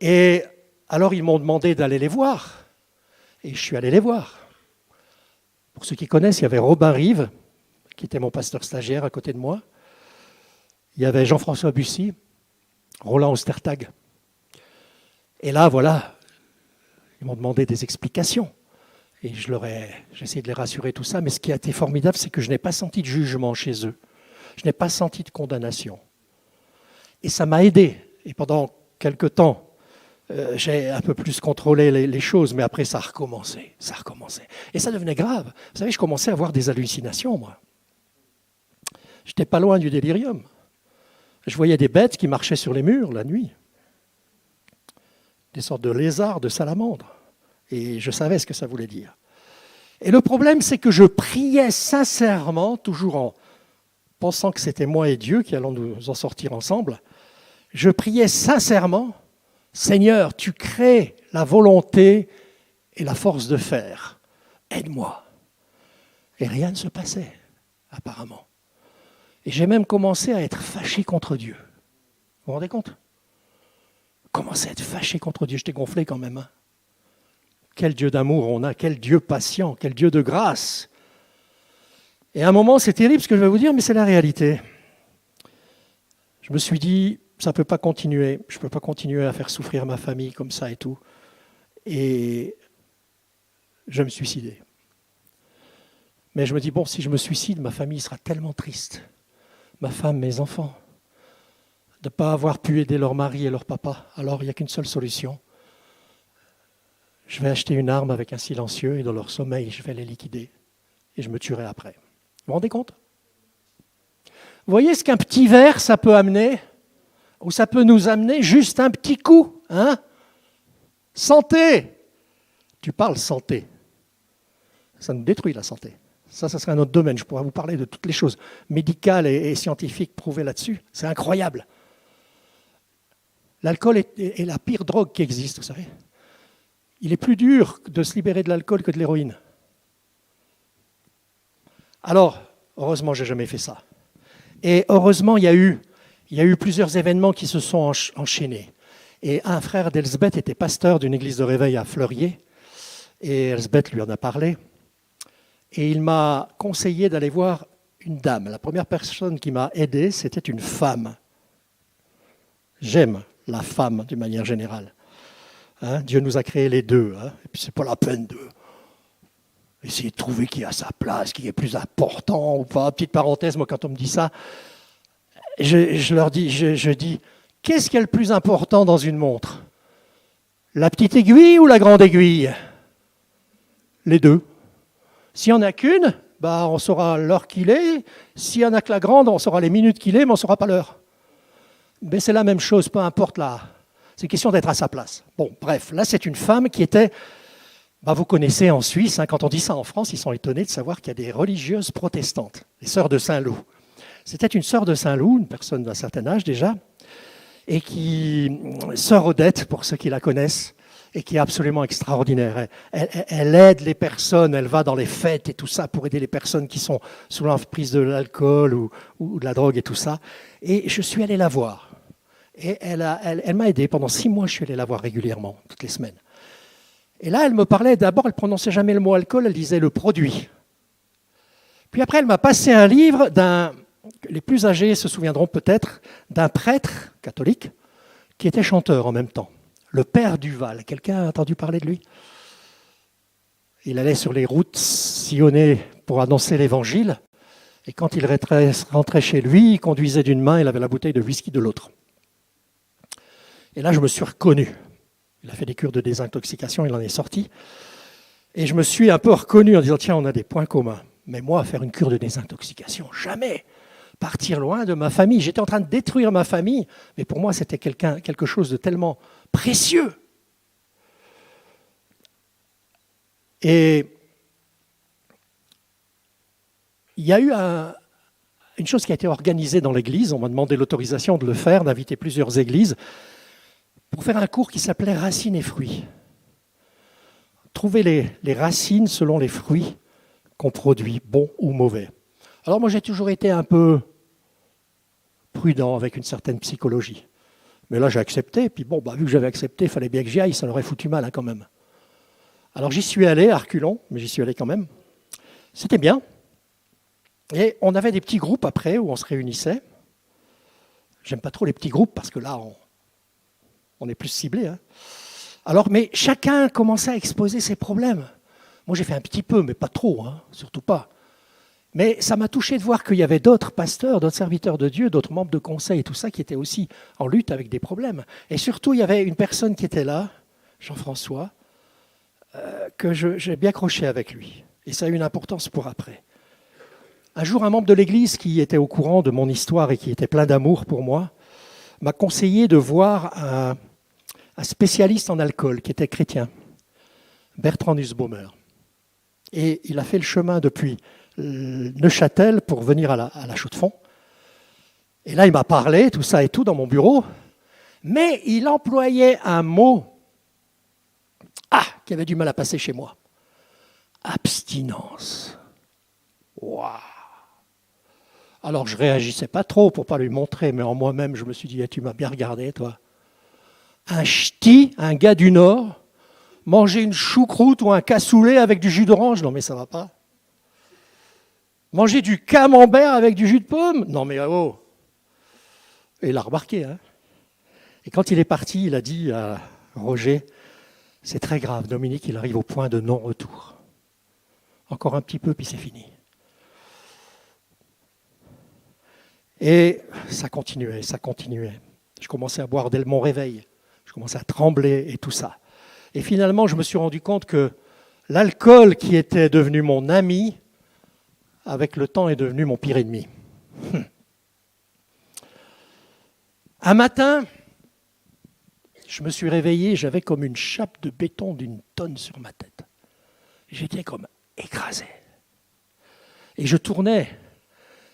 Et alors, ils m'ont demandé d'aller les voir. Et je suis allé les voir. Pour ceux qui connaissent, il y avait Robin Rive, qui était mon pasteur stagiaire à côté de moi. Il y avait Jean-François Bussy, Roland Ostertag. Et là, voilà, ils m'ont demandé des explications. Et j'ai essayé de les rassurer, tout ça. Mais ce qui a été formidable, c'est que je n'ai pas senti de jugement chez eux. Je n'ai pas senti de condamnation. Et ça m'a aidé. Et pendant quelque temps, j'ai un peu plus contrôlé les choses, mais après, ça a recommencé. Et ça devenait grave. Vous savez, je commençais à avoir des hallucinations, moi. Je n'étais pas loin du délirium. Je voyais des bêtes qui marchaient sur les murs la nuit. Des sortes de lézards, de salamandres. Et je savais ce que ça voulait dire. Et le problème, c'est que je priais sincèrement, toujours en pensant que c'était moi et Dieu qui allons nous en sortir ensemble. Je priais sincèrement, Seigneur, tu crées la volonté et la force de faire. Aide-moi. Et rien ne se passait, apparemment. Et j'ai même commencé à être fâché contre Dieu. Vous vous rendez compte? Commencé à être fâché contre Dieu. J'étais gonflé quand même. Hein. Quel Dieu d'amour on a, quel Dieu patient, quel Dieu de grâce. Et à un moment, c'est terrible ce que je vais vous dire, mais c'est la réalité. Je me suis dit, ça ne peut pas continuer. Je ne peux pas continuer à faire souffrir ma famille comme ça et tout. Et je vais me suicider. Mais je me dis, bon, si je me suicide, ma famille sera tellement triste. Ma femme, mes enfants, de ne pas avoir pu aider leur mari et leur papa. Alors, il n'y a qu'une seule solution. Je vais acheter une arme avec un silencieux et dans leur sommeil, je vais les liquider. Et je me tuerai après. Vous vous rendez compte? Vous voyez ce qu'un petit verre, ça peut amener? Ou ça peut nous amener juste un petit coup, hein? Santé! Tu parles santé. Ça nous détruit la santé. Ça serait un autre domaine. Je pourrais vous parler de toutes les choses médicales et scientifiques prouvées là-dessus. C'est incroyable. L'alcool est la pire drogue qui existe, vous savez. Il est plus dur de se libérer de l'alcool que de l'héroïne. Alors, heureusement, je n'ai jamais fait ça. Et heureusement, il y a eu plusieurs événements qui se sont enchaînés. Et un frère d'Elsbeth était pasteur d'une église de réveil à Fleurier. Et Elsbeth lui en a parlé. Et il m'a conseillé d'aller voir une dame. La première personne qui m'a aidé, c'était une femme. J'aime la femme d'une manière générale. Hein, Dieu nous a créés les deux. Hein, et puis c'est pas la peine d'essayer de trouver qui a sa place, qui est plus important ou pas. Petite parenthèse, moi quand on me dit ça, je leur dis, je dis, qu'est-ce qui est le plus important dans une montre? La petite aiguille ou la grande aiguille? Les deux. S'il n'y en a qu'une, bah, on saura l'heure qu'il est. S'il n'y en a que la grande, on saura les minutes qu'il est, mais on ne saura pas l'heure. Mais c'est la même chose, peu importe là. C'est une question d'être à sa place. Bon, bref, là c'est une femme qui était... Bah, vous connaissez en Suisse, hein, quand on dit ça en France, ils sont étonnés de savoir qu'il y a des religieuses protestantes, les sœurs de Saint-Loup. C'était une sœur de Saint-Loup, une personne d'un certain âge déjà, et qui, sœur Odette, pour ceux qui la connaissent, et qui est absolument extraordinaire. Elle aide les personnes, elle va dans les fêtes et tout ça pour aider les personnes qui sont sous l'emprise de l'alcool ou de la drogue et tout ça. Et je suis allé la voir. Et elle m'a aidé. Pendant 6 mois, je suis allé la voir régulièrement, toutes les semaines. Et là, elle me parlait, d'abord, elle ne prononçait jamais le mot alcool, elle disait le produit. Puis après, elle m'a passé un livre les plus âgés se souviendront peut-être, d'un prêtre catholique qui était chanteur en même temps. Le père Duval. Quelqu'un a entendu parler de lui? Il allait sur les routes sillonnées pour annoncer l'évangile. Et quand il rentrait chez lui, il conduisait d'une main, il avait la bouteille de whisky de l'autre. Et là, je me suis reconnu. Il a fait des cures de désintoxication, il en est sorti. Et je me suis un peu reconnu en disant, tiens, on a des points communs. Mais moi, faire une cure de désintoxication, jamais. Partir loin de ma famille. J'étais en train de détruire ma famille, mais pour moi, c'était quelque chose de tellement précieux. Et il y a eu une chose qui a été organisée dans l'église. On m'a demandé l'autorisation de le faire, d'inviter plusieurs églises, pour faire un cours qui s'appelait Racines et fruits. Trouver les racines selon les fruits qu'on produit, bons ou mauvais. Alors moi, j'ai toujours été un peu prudent avec une certaine psychologie. Mais là, j'ai accepté. Puis bon, vu que j'avais accepté, il fallait bien que j'y aille. Ça l'aurait foutu mal quand même. Alors j'y suis allé à reculons, mais j'y suis allé quand même. C'était bien. Et on avait des petits groupes après où on se réunissait. J'aime pas trop les petits groupes parce que là, on est plus ciblé. Hein. Alors, mais chacun commençait à exposer ses problèmes. Moi, j'ai fait un petit peu, mais pas trop, hein, surtout pas. Mais ça m'a touché de voir qu'il y avait d'autres pasteurs, d'autres serviteurs de Dieu, d'autres membres de conseil et tout ça qui étaient aussi en lutte avec des problèmes. Et surtout, il y avait une personne qui était là, Jean-François, que j'ai bien accroché avec lui. Et ça a eu une importance pour après. Un jour, un membre de l'Église qui était au courant de mon histoire et qui était plein d'amour pour moi, m'a conseillé de voir un spécialiste en alcool qui était chrétien, Bertrand Nussbaumer. Et il a fait le chemin depuis Neuchâtel pour venir à la Chaux-de-Fonds. Et là, il m'a parlé, tout ça et tout, dans mon bureau. Mais il employait un mot qui avait du mal à passer chez moi. Abstinence. Waouh! Alors je réagissais pas trop pour pas lui montrer, mais en moi-même, je me suis dit, eh, tu m'as bien regardé, toi. Un ch'ti, un gars du Nord, manger une choucroute ou un cassoulet avec du jus d'orange, non mais ça va pas. Manger du camembert avec du jus de pomme, non mais oh. Et il a remarqué, hein. Et quand il est parti, il a dit à Roger, c'est très grave, Dominique, il arrive au point de non-retour. Encore un petit peu, puis c'est fini. Et ça continuait, ça continuait. Je commençais à boire dès mon réveil. Je commençais à trembler et tout ça. Et finalement, je me suis rendu compte que l'alcool qui était devenu mon ami, avec le temps, est devenu mon pire ennemi. Un matin, je me suis réveillé, j'avais comme une chape de béton d'une tonne sur ma tête. J'étais comme écrasé. Et je tournais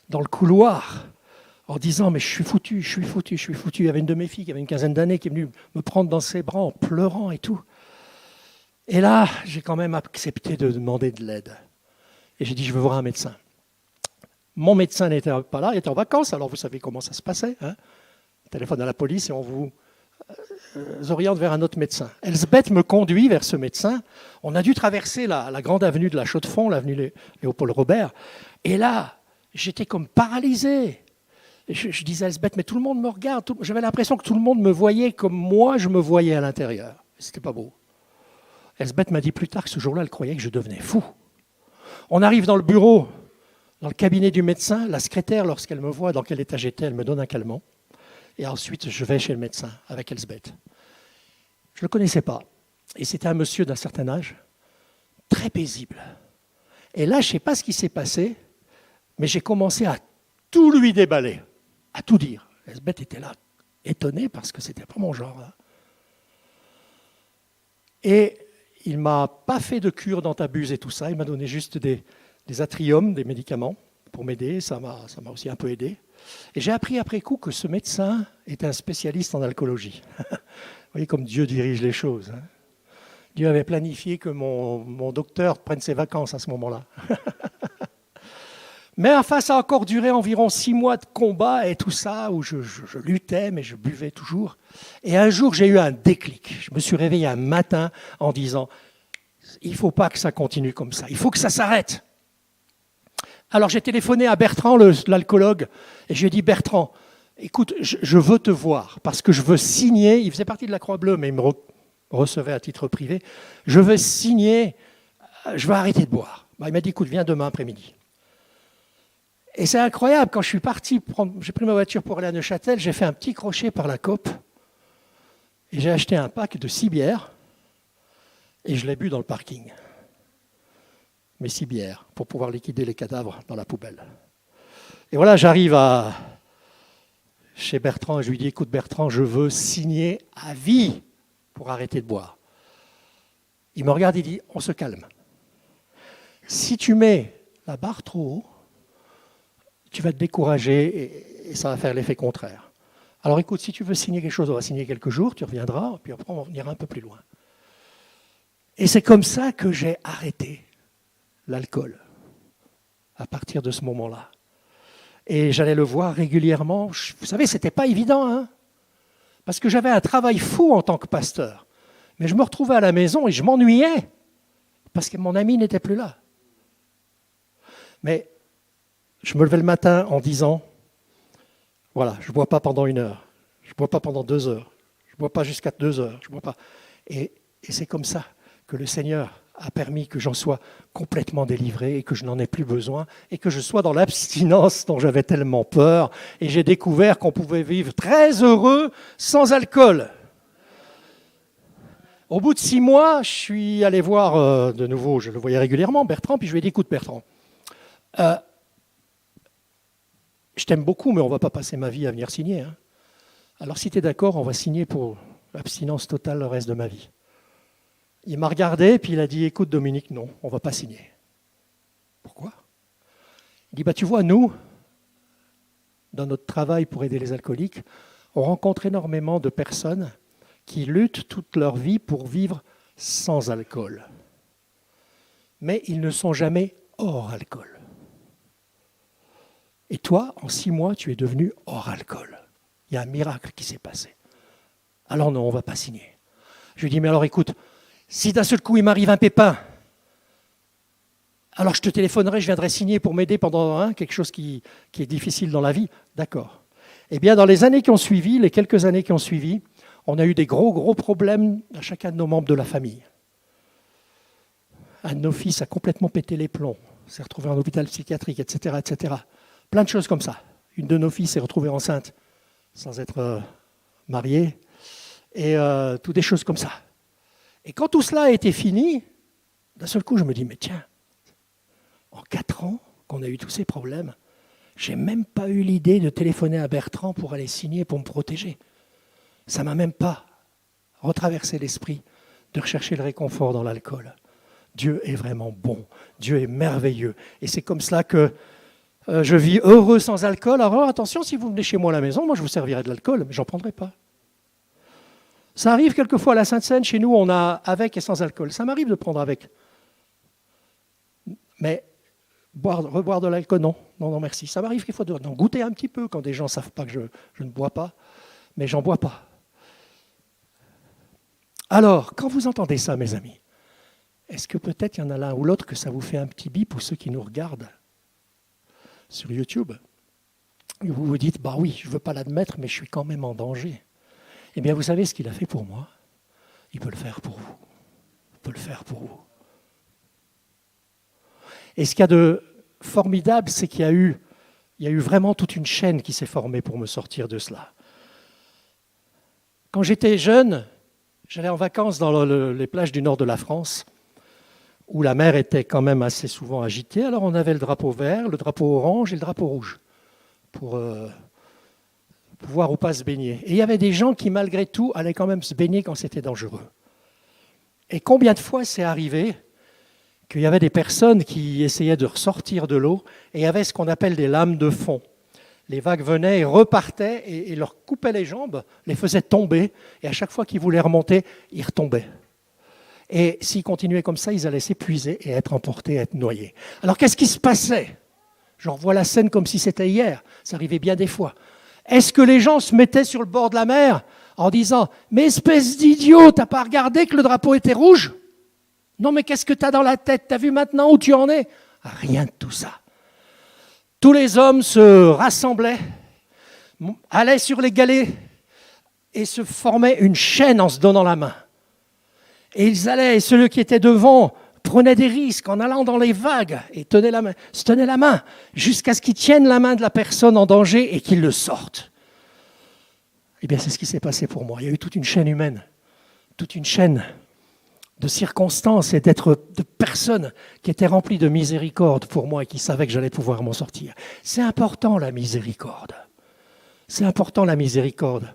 dans le couloir en disant « mais je suis foutu, je suis foutu, je suis foutu ». Il y avait une de mes filles qui avait une quinzaine d'années qui est venue me prendre dans ses bras en pleurant et tout. Et là, j'ai quand même accepté de demander de l'aide. Et j'ai dit « je veux voir un médecin ». Mon médecin n'était pas là, il était en vacances, alors vous savez comment ça se passait. Hein, téléphone à la police et on vous oriente vers un autre médecin. Elsbeth me conduit vers ce médecin. On a dû traverser la grande avenue de la Chaux-de-Fonds, l'avenue Léopold Robert. Et là, j'étais comme paralysé. Je disais à Elsbeth, mais tout le monde me regarde. J'avais l'impression que tout le monde me voyait comme moi, je me voyais à l'intérieur. C'était pas beau. Elsbeth m'a dit plus tard que ce jour-là, elle croyait que je devenais fou. On arrive dans le bureau, dans le cabinet du médecin. La secrétaire, lorsqu'elle me voit dans quel état j'étais, elle me donne un calmant. Et ensuite, je vais chez le médecin avec Elsbeth. Je ne le connaissais pas. Et c'était un monsieur d'un certain âge, très paisible. Et là, je ne sais pas ce qui s'est passé, mais j'ai commencé à tout lui déballer, à tout dire. Elsbeth était là, étonnée, parce que ce n'était pas mon genre. Hein. Et il ne m'a pas fait de cure d'antabuse et tout ça, il m'a donné juste des Atrium, des médicaments, pour m'aider, ça m'a aussi un peu aidé. Et j'ai appris après coup que ce médecin était un spécialiste en alcoolologie. Vous voyez comme Dieu dirige les choses. Hein. Dieu avait planifié que mon docteur prenne ses vacances à ce moment-là. Mais enfin, ça a encore duré environ 6 mois de combat et tout ça, où je luttais, mais je buvais toujours. Et un jour, j'ai eu un déclic. Je me suis réveillé un matin en disant, il ne faut pas que ça continue comme ça, il faut que ça s'arrête. Alors j'ai téléphoné à Bertrand, l'alcoologue, et je lui ai dit, Bertrand, écoute, je veux te voir, parce que je veux signer, il faisait partie de la Croix-Bleue, mais il me recevait à titre privé, je veux signer, je veux arrêter de boire. Il m'a dit, écoute, viens demain après-midi. Et c'est incroyable, quand je suis parti, j'ai pris ma voiture pour aller à Neuchâtel, j'ai fait un petit crochet par la COP, et j'ai acheté un pack de 6 bières, et je l'ai bu dans le parking. Mes 6 bières, pour pouvoir liquider les cadavres dans la poubelle. Et voilà, j'arrive chez Bertrand et je lui dis, écoute Bertrand, je veux signer à vie pour arrêter de boire. Il me regarde et dit, on se calme. Si tu mets la barre trop haut, tu vas te décourager et ça va faire l'effet contraire. Alors écoute, si tu veux signer quelque chose, on va signer quelques jours, tu reviendras, puis après on ira un peu plus loin. Et c'est comme ça que j'ai arrêté l'alcool, à partir de ce moment-là. Et j'allais le voir régulièrement. Vous savez, ce n'était pas évident, hein, parce que j'avais un travail fou en tant que pasteur. Mais je me retrouvais à la maison et je m'ennuyais, parce que mon ami n'était plus là. Mais je me levais le matin en disant, voilà, je ne bois pas pendant 1 heure, je ne bois pas pendant 2 heures, je ne bois pas jusqu'à 2 heures, je bois pas. Et c'est comme ça que le Seigneur a permis que j'en sois complètement délivré et que je n'en ai plus besoin et que je sois dans l'abstinence dont j'avais tellement peur. Et j'ai découvert qu'on pouvait vivre très heureux sans alcool. Au bout de 6 mois, je suis allé voir de nouveau, je le voyais régulièrement, Bertrand, puis je lui ai dit, écoute Bertrand, je t'aime beaucoup, mais on ne va pas passer ma vie à venir signer. Hein. Alors si tu es d'accord, on va signer pour l'abstinence totale le reste de ma vie. Il m'a regardé, puis il a dit, écoute Dominique, non, on ne va pas signer. Pourquoi ? Il dit, tu vois, nous, dans notre travail pour aider les alcooliques, on rencontre énormément de personnes qui luttent toute leur vie pour vivre sans alcool. Mais ils ne sont jamais hors alcool. Et toi, en 6 mois, tu es devenu hors alcool. Il y a un miracle qui s'est passé. Alors non, on ne va pas signer. Je lui dis, mais alors écoute, si d'un seul coup il m'arrive un pépin, alors je te téléphonerai, je viendrai signer pour m'aider pendant quelque chose qui est difficile dans la vie. D'accord. Eh bien, dans les années qui ont suivi, les quelques années qui ont suivi, on a eu des gros problèmes à chacun de nos membres de la famille. Un de nos fils a complètement pété les plombs, s'est retrouvé en hôpital psychiatrique, etc., etc. Plein de choses comme ça. Une de nos filles s'est retrouvée enceinte sans être mariée, et toutes des choses comme ça. Et quand tout cela a été fini, d'un seul coup, je me dis, mais tiens, en 4 ans qu'on a eu tous ces problèmes, je n'ai même pas eu l'idée de téléphoner à Bertrand pour aller signer, pour me protéger. Ça ne m'a même pas retraversé l'esprit de rechercher le réconfort dans l'alcool. Dieu est vraiment bon, Dieu est merveilleux. Et c'est comme cela que je vis heureux sans alcool. Alors attention, si vous venez chez moi à la maison, moi je vous servirai de l'alcool, mais je n'en prendrai pas. Ça arrive quelquefois à la Sainte-Seine, chez nous on a avec et sans alcool. Ça m'arrive de prendre avec. Mais reboire de l'alcool, non, merci. Ça m'arrive qu'il faut goûter un petit peu quand des gens ne savent pas que je ne bois pas, mais j'en bois pas. Alors, quand vous entendez ça, mes amis, est-ce que peut-être il y en a l'un ou l'autre que ça vous fait un petit bip, pour ceux qui nous regardent sur YouTube, et vous vous dites, bah oui, je ne veux pas l'admettre, mais je suis quand même en danger. Eh bien, vous savez ce qu'il a fait pour moi? Il peut le faire pour vous. Il peut le faire pour vous. Et ce qu'il y a de formidable, c'est qu'il y a eu vraiment toute une chaîne qui s'est formée pour me sortir de cela. Quand j'étais jeune, j'allais en vacances dans les plages du nord de la France, où la mer était quand même assez souvent agitée. Alors on avait le drapeau vert, le drapeau orange et le drapeau rouge, pour pouvoir ou pas se baigner. Et il y avait des gens qui, malgré tout, allaient quand même se baigner quand c'était dangereux. Et combien de fois c'est arrivé qu'il y avait des personnes qui essayaient de ressortir de l'eau, et il y avait ce qu'on appelle des lames de fond. Les vagues venaient et repartaient et leur coupaient les jambes, les faisaient tomber, et à chaque fois qu'ils voulaient remonter, ils retombaient. Et s'ils continuaient comme ça, ils allaient s'épuiser et être emportés, être noyés. Alors qu'est-ce qui se passait? Je revois la scène comme si c'était hier, ça arrivait bien des fois. Est-ce que les gens se mettaient sur le bord de la mer en disant « Mais espèce d'idiot, t'as pas regardé que le drapeau était rouge ? Non mais qu'est-ce que t'as dans la tête? T'as vu maintenant où tu en es ?» Rien de tout ça. Tous les hommes se rassemblaient, allaient sur les galets et se formaient une chaîne en se donnant la main. Et ils allaient, et celui qui était devant prenait des risques en allant dans les vagues et se tenait la main jusqu'à ce qu'ils tiennent la main de la personne en danger et qu'ils le sortent. Eh bien, c'est ce qui s'est passé pour moi. Il y a eu toute une chaîne humaine, toute une chaîne de circonstances et de personnes qui étaient remplies de miséricorde pour moi et qui savaient que j'allais pouvoir m'en sortir. C'est important, la miséricorde. C'est important, la miséricorde.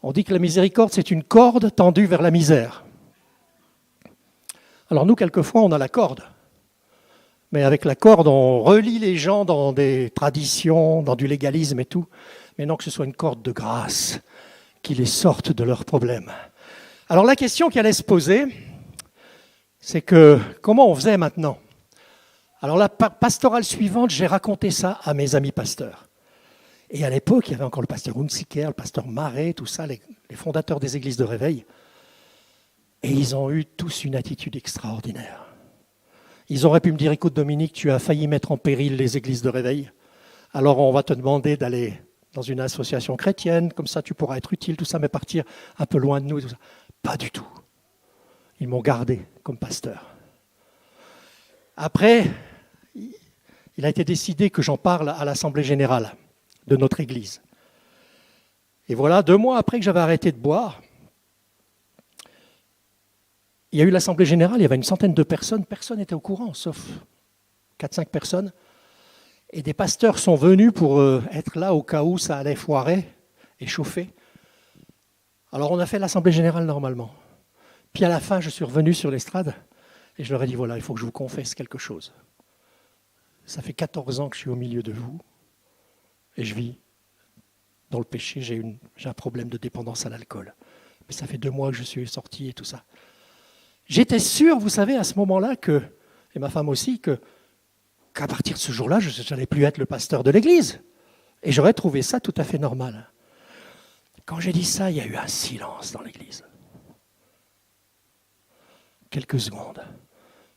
On dit que la miséricorde, c'est une corde tendue vers la misère. Alors nous, quelquefois, on a la corde. Mais avec la corde, on relie les gens dans des traditions, dans du légalisme et tout. Mais non, que ce soit une corde de grâce qui les sorte de leurs problèmes. Alors la question qui allait se poser, c'est que comment on faisait maintenant? Alors la pastorale suivante, j'ai raconté ça à mes amis pasteurs. Et à l'époque, il y avait encore le pasteur Hunziker, le pasteur Marais, tout ça, les fondateurs des églises de réveil. Et ils ont eu tous une attitude extraordinaire. Ils auraient pu me dire, écoute Dominique, tu as failli mettre en péril les églises de réveil. Alors on va te demander d'aller dans une association chrétienne, comme ça tu pourras être utile, tout ça, mais partir un peu loin de nous. Tout ça. Pas du tout. Ils m'ont gardé comme pasteur. Après, il a été décidé que j'en parle à l'Assemblée générale de notre Église. Et voilà, 2 mois après que j'avais arrêté de boire, il y a eu l'Assemblée générale, il y avait une centaine de personnes, personne n'était au courant, sauf 4-5 personnes. Et des pasteurs sont venus pour être là au cas où ça allait foirer et chauffer. Alors on a fait l'Assemblée générale normalement. Puis à la fin, je suis revenu sur l'estrade et je leur ai dit, voilà, il faut que je vous confesse quelque chose. Ça fait 14 ans que je suis au milieu de vous et je vis dans le péché, j'ai un problème de dépendance à l'alcool. Mais ça fait 2 mois que je suis sorti et tout ça. J'étais sûr, vous savez, à ce moment-là, et ma femme aussi, que qu'à partir de ce jour-là, je n'allais plus être le pasteur de l'église. Et j'aurais trouvé ça tout à fait normal. Quand j'ai dit ça, il y a eu un silence dans l'église. Quelques secondes.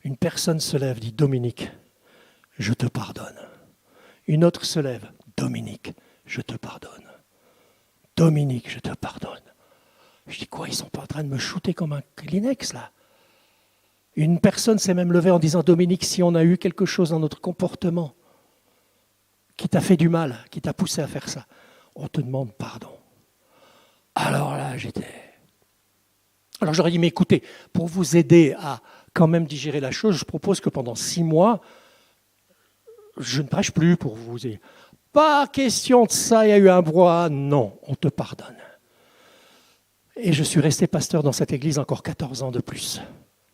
Une personne se lève, dit « Dominique, je te pardonne ». Une autre se lève « Dominique, je te pardonne ». « Dominique, je te pardonne ». Je dis « Quoi, ils ne sont pas en train de me shooter comme un Kleenex, là ?» Une personne s'est même levée en disant « Dominique, si on a eu quelque chose dans notre comportement qui t'a fait du mal, qui t'a poussé à faire ça, on te demande pardon. » Alors là, Alors j'aurais dit, mais écoutez, pour vous aider à quand même digérer la chose, je propose que pendant 6 mois, je ne prêche plus pour vous. Pas question de ça, il y a eu un brouhaha. Non, on te pardonne. Et je suis resté pasteur dans cette église encore 14 ans de plus,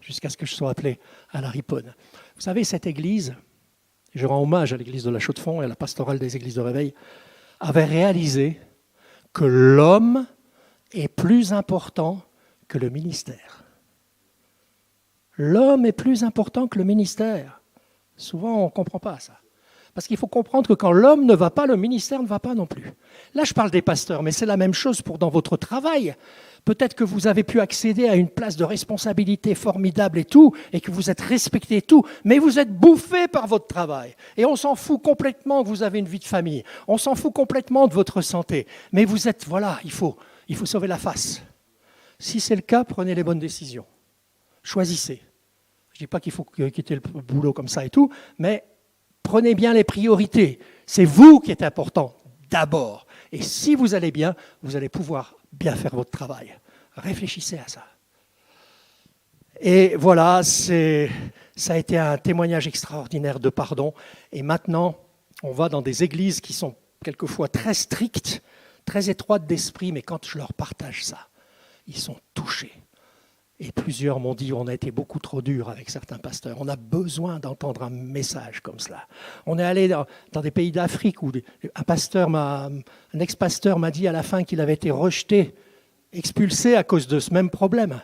jusqu'à ce que je sois appelé à la Riponne. Vous savez, cette église, je rends hommage à l'église de la Chaux-de-Fonds et à la pastorale des églises de réveil, avait réalisé que l'homme est plus important que le ministère. L'homme est plus important que le ministère. Souvent, on ne comprend pas ça. Parce qu'il faut comprendre que quand l'homme ne va pas, le ministère ne va pas non plus. Là, je parle des pasteurs, mais c'est la même chose pour dans votre travail. Peut-être que vous avez pu accéder à une place de responsabilité formidable et tout, et que vous êtes respecté et tout, mais vous êtes bouffé par votre travail. Et on s'en fout complètement que vous avez une vie de famille. On s'en fout complètement de votre santé. Mais vous êtes, voilà, il faut sauver la face. Si c'est le cas, prenez les bonnes décisions. Choisissez. Je ne dis pas qu'il faut quitter le boulot comme ça et tout, mais prenez bien les priorités. C'est vous qui êtes important, d'abord. Et si vous allez bien, vous allez pouvoir bien faire votre travail. Réfléchissez à ça. Et voilà, ça a été un témoignage extraordinaire de pardon. Et maintenant, on va dans des églises qui sont quelquefois très strictes, très étroites d'esprit, mais quand je leur partage ça, ils sont touchés. Et plusieurs m'ont dit, on a été beaucoup trop dur avec certains pasteurs. On a besoin d'entendre un message comme cela. On est allé dans des pays d'Afrique où un ex-pasteur m'a dit à la fin qu'il avait été rejeté, expulsé à cause de ce même problème.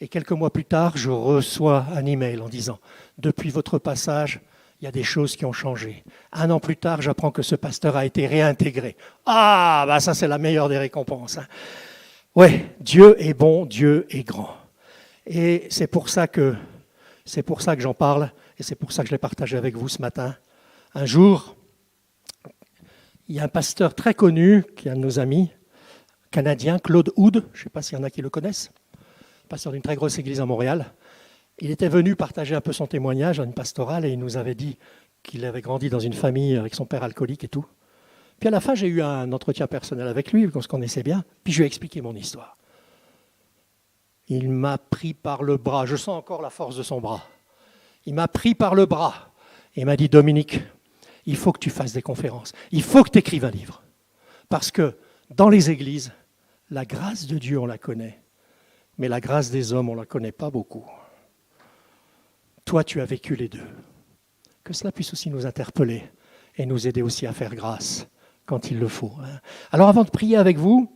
Et quelques mois plus tard, je reçois un email en disant, depuis votre passage, il y a des choses qui ont changé. 1 an plus tard, j'apprends que ce pasteur a été réintégré. Ah, bah ça c'est la meilleure des récompenses. Oui, Dieu est bon, Dieu est grand. Et c'est pour ça que j'en parle, et c'est pour ça que je l'ai partagé avec vous ce matin. Un jour, il y a un pasteur très connu, qui est un de nos amis, canadien, Claude Hood, je ne sais pas s'il y en a qui le connaissent, pasteur d'une très grosse église à Montréal. Il était venu partager un peu son témoignage dans une pastorale, et il nous avait dit qu'il avait grandi dans une famille avec son père alcoolique et tout. Puis à la fin, j'ai eu un entretien personnel avec lui, qu'on se connaissait bien, puis je lui ai expliqué mon histoire. Il m'a pris par le bras, je sens encore la force de son bras. Il m'a pris par le bras et m'a dit « Dominique, il faut que tu fasses des conférences, il faut que tu écrives un livre. Parce que dans les églises, la grâce de Dieu, on la connaît, mais la grâce des hommes, on ne la connaît pas beaucoup. Toi, tu as vécu les deux. Que cela puisse aussi nous interpeller et nous aider aussi à faire grâce quand il le faut. Alors avant de prier avec vous,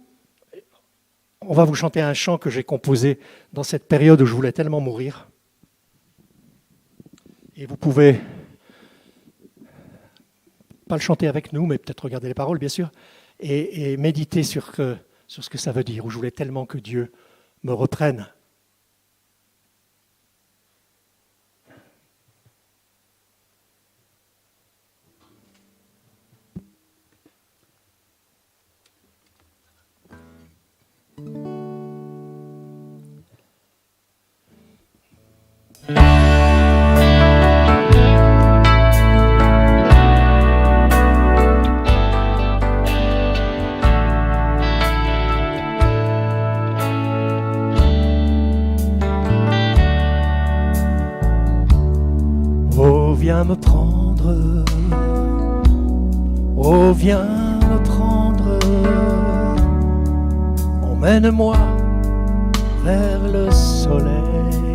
on va vous chanter un chant que j'ai composé dans cette période où je voulais tellement mourir. Et vous pouvez pas le chanter avec nous, mais peut-être regarder les paroles, bien sûr, et méditer sur ce que ça veut dire, où je voulais tellement que Dieu me reprenne. Oh, viens me prendre, oh, viens me prendre, emmène-moi vers le soleil.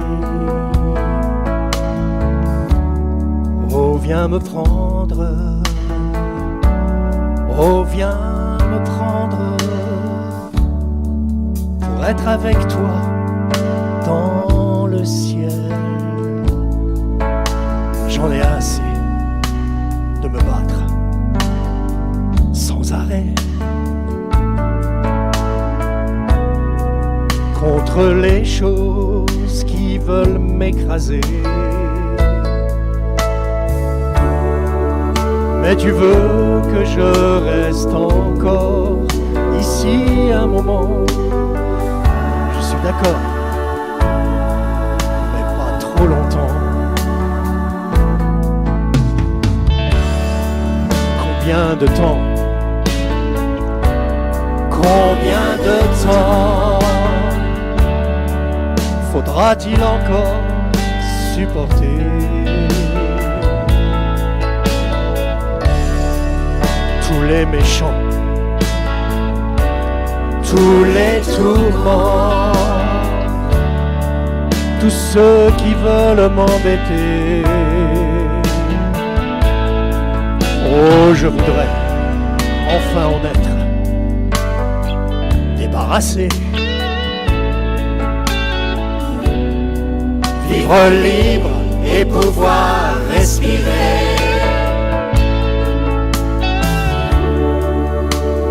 Oh, viens me prendre, oh, viens me prendre, pour être avec toi dans le ciel. J'en ai assez haie contre les choses qui veulent m'écraser. Mais tu veux que je reste encore ici un moment. Je suis d'accord, mais pas trop longtemps. Combien de temps? Combien de temps faudra-t-il encore supporter tous les méchants, tous les tourments, tous ceux qui veulent m'embêter? Oh, je voudrais enfin en être débarrassé, vivre libre et pouvoir respirer.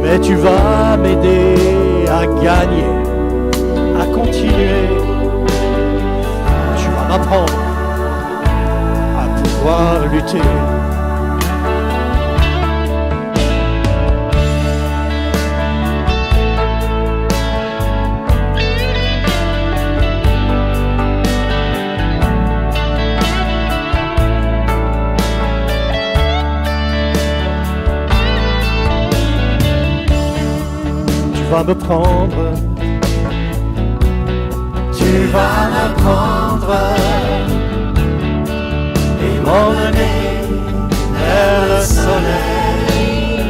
Mais tu vas m'aider à gagner, à continuer. Tu vas m'apprendre à pouvoir lutter. Tu vas me prendre, tu vas me prendre et m'emmener vers le soleil.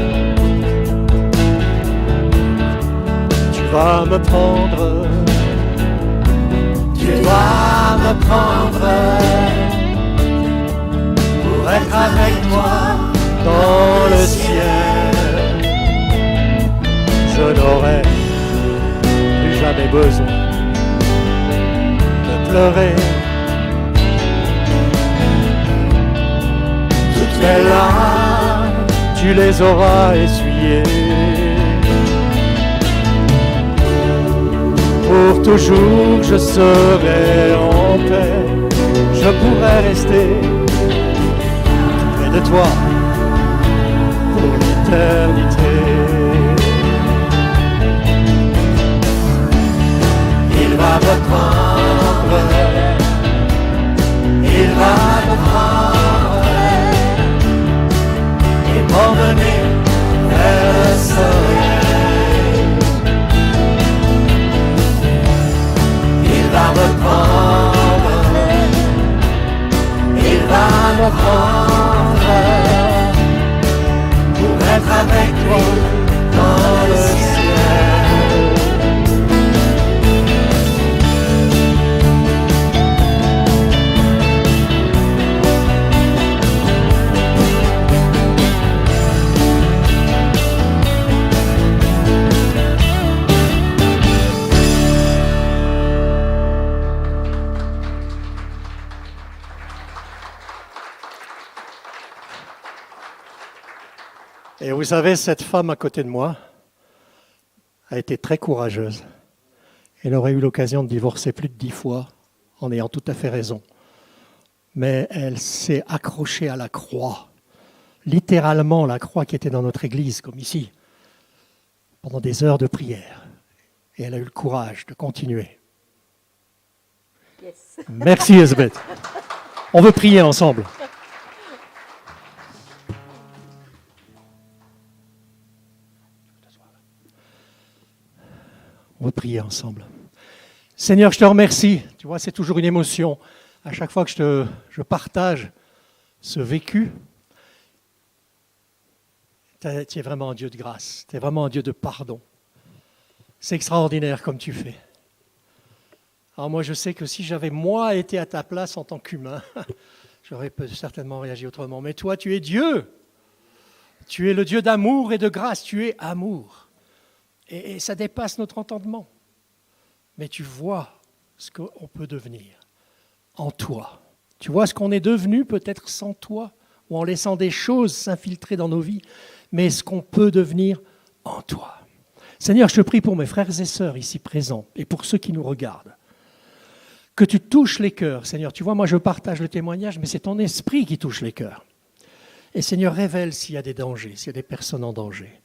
Tu vas me prendre, tu vas me prendre pour être avec toi dans le ciel. Je n'aurai plus jamais besoin de pleurer. Toutes mes larmes, tu les auras essuyées. Pour toujours, je serai en paix. Je pourrai rester près de toi pour l'éternité. Il va me prendre, il va me prendre et m'emmener vers le soleil. Il va me prendre, il va me prendre pour être avec lui dans le ciel. Et vous savez, cette femme à côté de moi a été très courageuse. Elle aurait eu l'occasion de divorcer plus de 10 fois, en ayant tout à fait raison. Mais elle s'est accrochée à la croix, littéralement la croix qui était dans notre église, comme ici, pendant des heures de prière. Et elle a eu le courage de continuer. Yes. Merci Elisabeth. On veut prier ensemble. On va prier ensemble. Seigneur, je te remercie. Tu vois, c'est toujours une émotion. À chaque fois que je partage ce vécu, tu es vraiment un Dieu de grâce. Tu es vraiment un Dieu de pardon. C'est extraordinaire comme tu fais. Alors moi, je sais que si j'avais moi été à ta place en tant qu'humain, j'aurais certainement réagi autrement. Mais toi, tu es Dieu. Tu es le Dieu d'amour et de grâce. Tu es amour. Et ça dépasse notre entendement. Mais tu vois ce qu'on peut devenir en toi. Tu vois ce qu'on est devenu peut-être sans toi, ou en laissant des choses s'infiltrer dans nos vies, mais ce qu'on peut devenir en toi. Seigneur, je te prie pour mes frères et sœurs ici présents et pour ceux qui nous regardent. Que tu touches les cœurs, Seigneur. Tu vois, moi je partage le témoignage, mais c'est ton esprit qui touche les cœurs. Et Seigneur, révèle s'il y a des dangers, s'il y a des personnes en danger.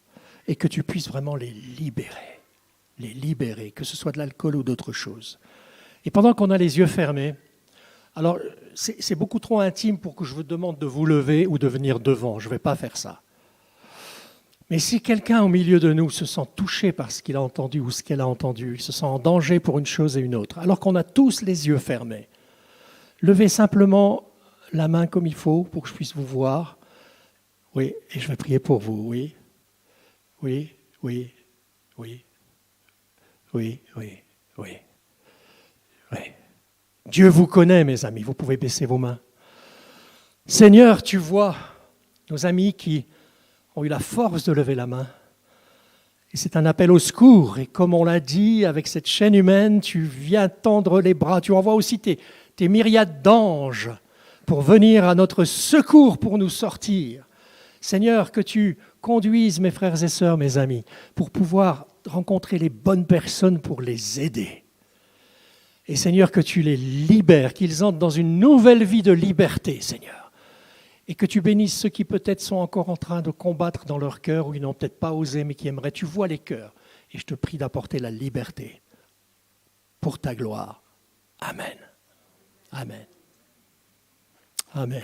Et que tu puisses vraiment les libérer, que ce soit de l'alcool ou d'autres choses. Et pendant qu'on a les yeux fermés, alors c'est beaucoup trop intime pour que je vous demande de vous lever ou de venir devant, je ne vais pas faire ça. Mais si quelqu'un au milieu de nous se sent touché par ce qu'il a entendu ou ce qu'elle a entendu, il se sent en danger pour une chose et une autre, alors qu'on a tous les yeux fermés, levez simplement la main comme il faut pour que je puisse vous voir. Oui, et je vais prier pour vous, oui. Oui, oui, oui. Oui, oui, oui. Oui. Dieu vous connaît, mes amis, vous pouvez baisser vos mains. Seigneur, tu vois nos amis qui ont eu la force de lever la main. Et c'est un appel au secours. Et comme on l'a dit, avec cette chaîne humaine, tu viens tendre les bras. Tu envoies aussi tes myriades d'anges pour venir à notre secours, pour nous sortir. Seigneur, que tu conduises mes frères et sœurs, mes amis, pour pouvoir rencontrer les bonnes personnes pour les aider. Et Seigneur, que tu les libères, qu'ils entrent dans une nouvelle vie de liberté, Seigneur. Et que tu bénisses ceux qui peut-être sont encore en train de combattre dans leur cœur ou ils n'ont peut-être pas osé mais qui aimeraient. Tu vois les cœurs. Et je te prie d'apporter la liberté pour ta gloire. Amen. Amen. Amen.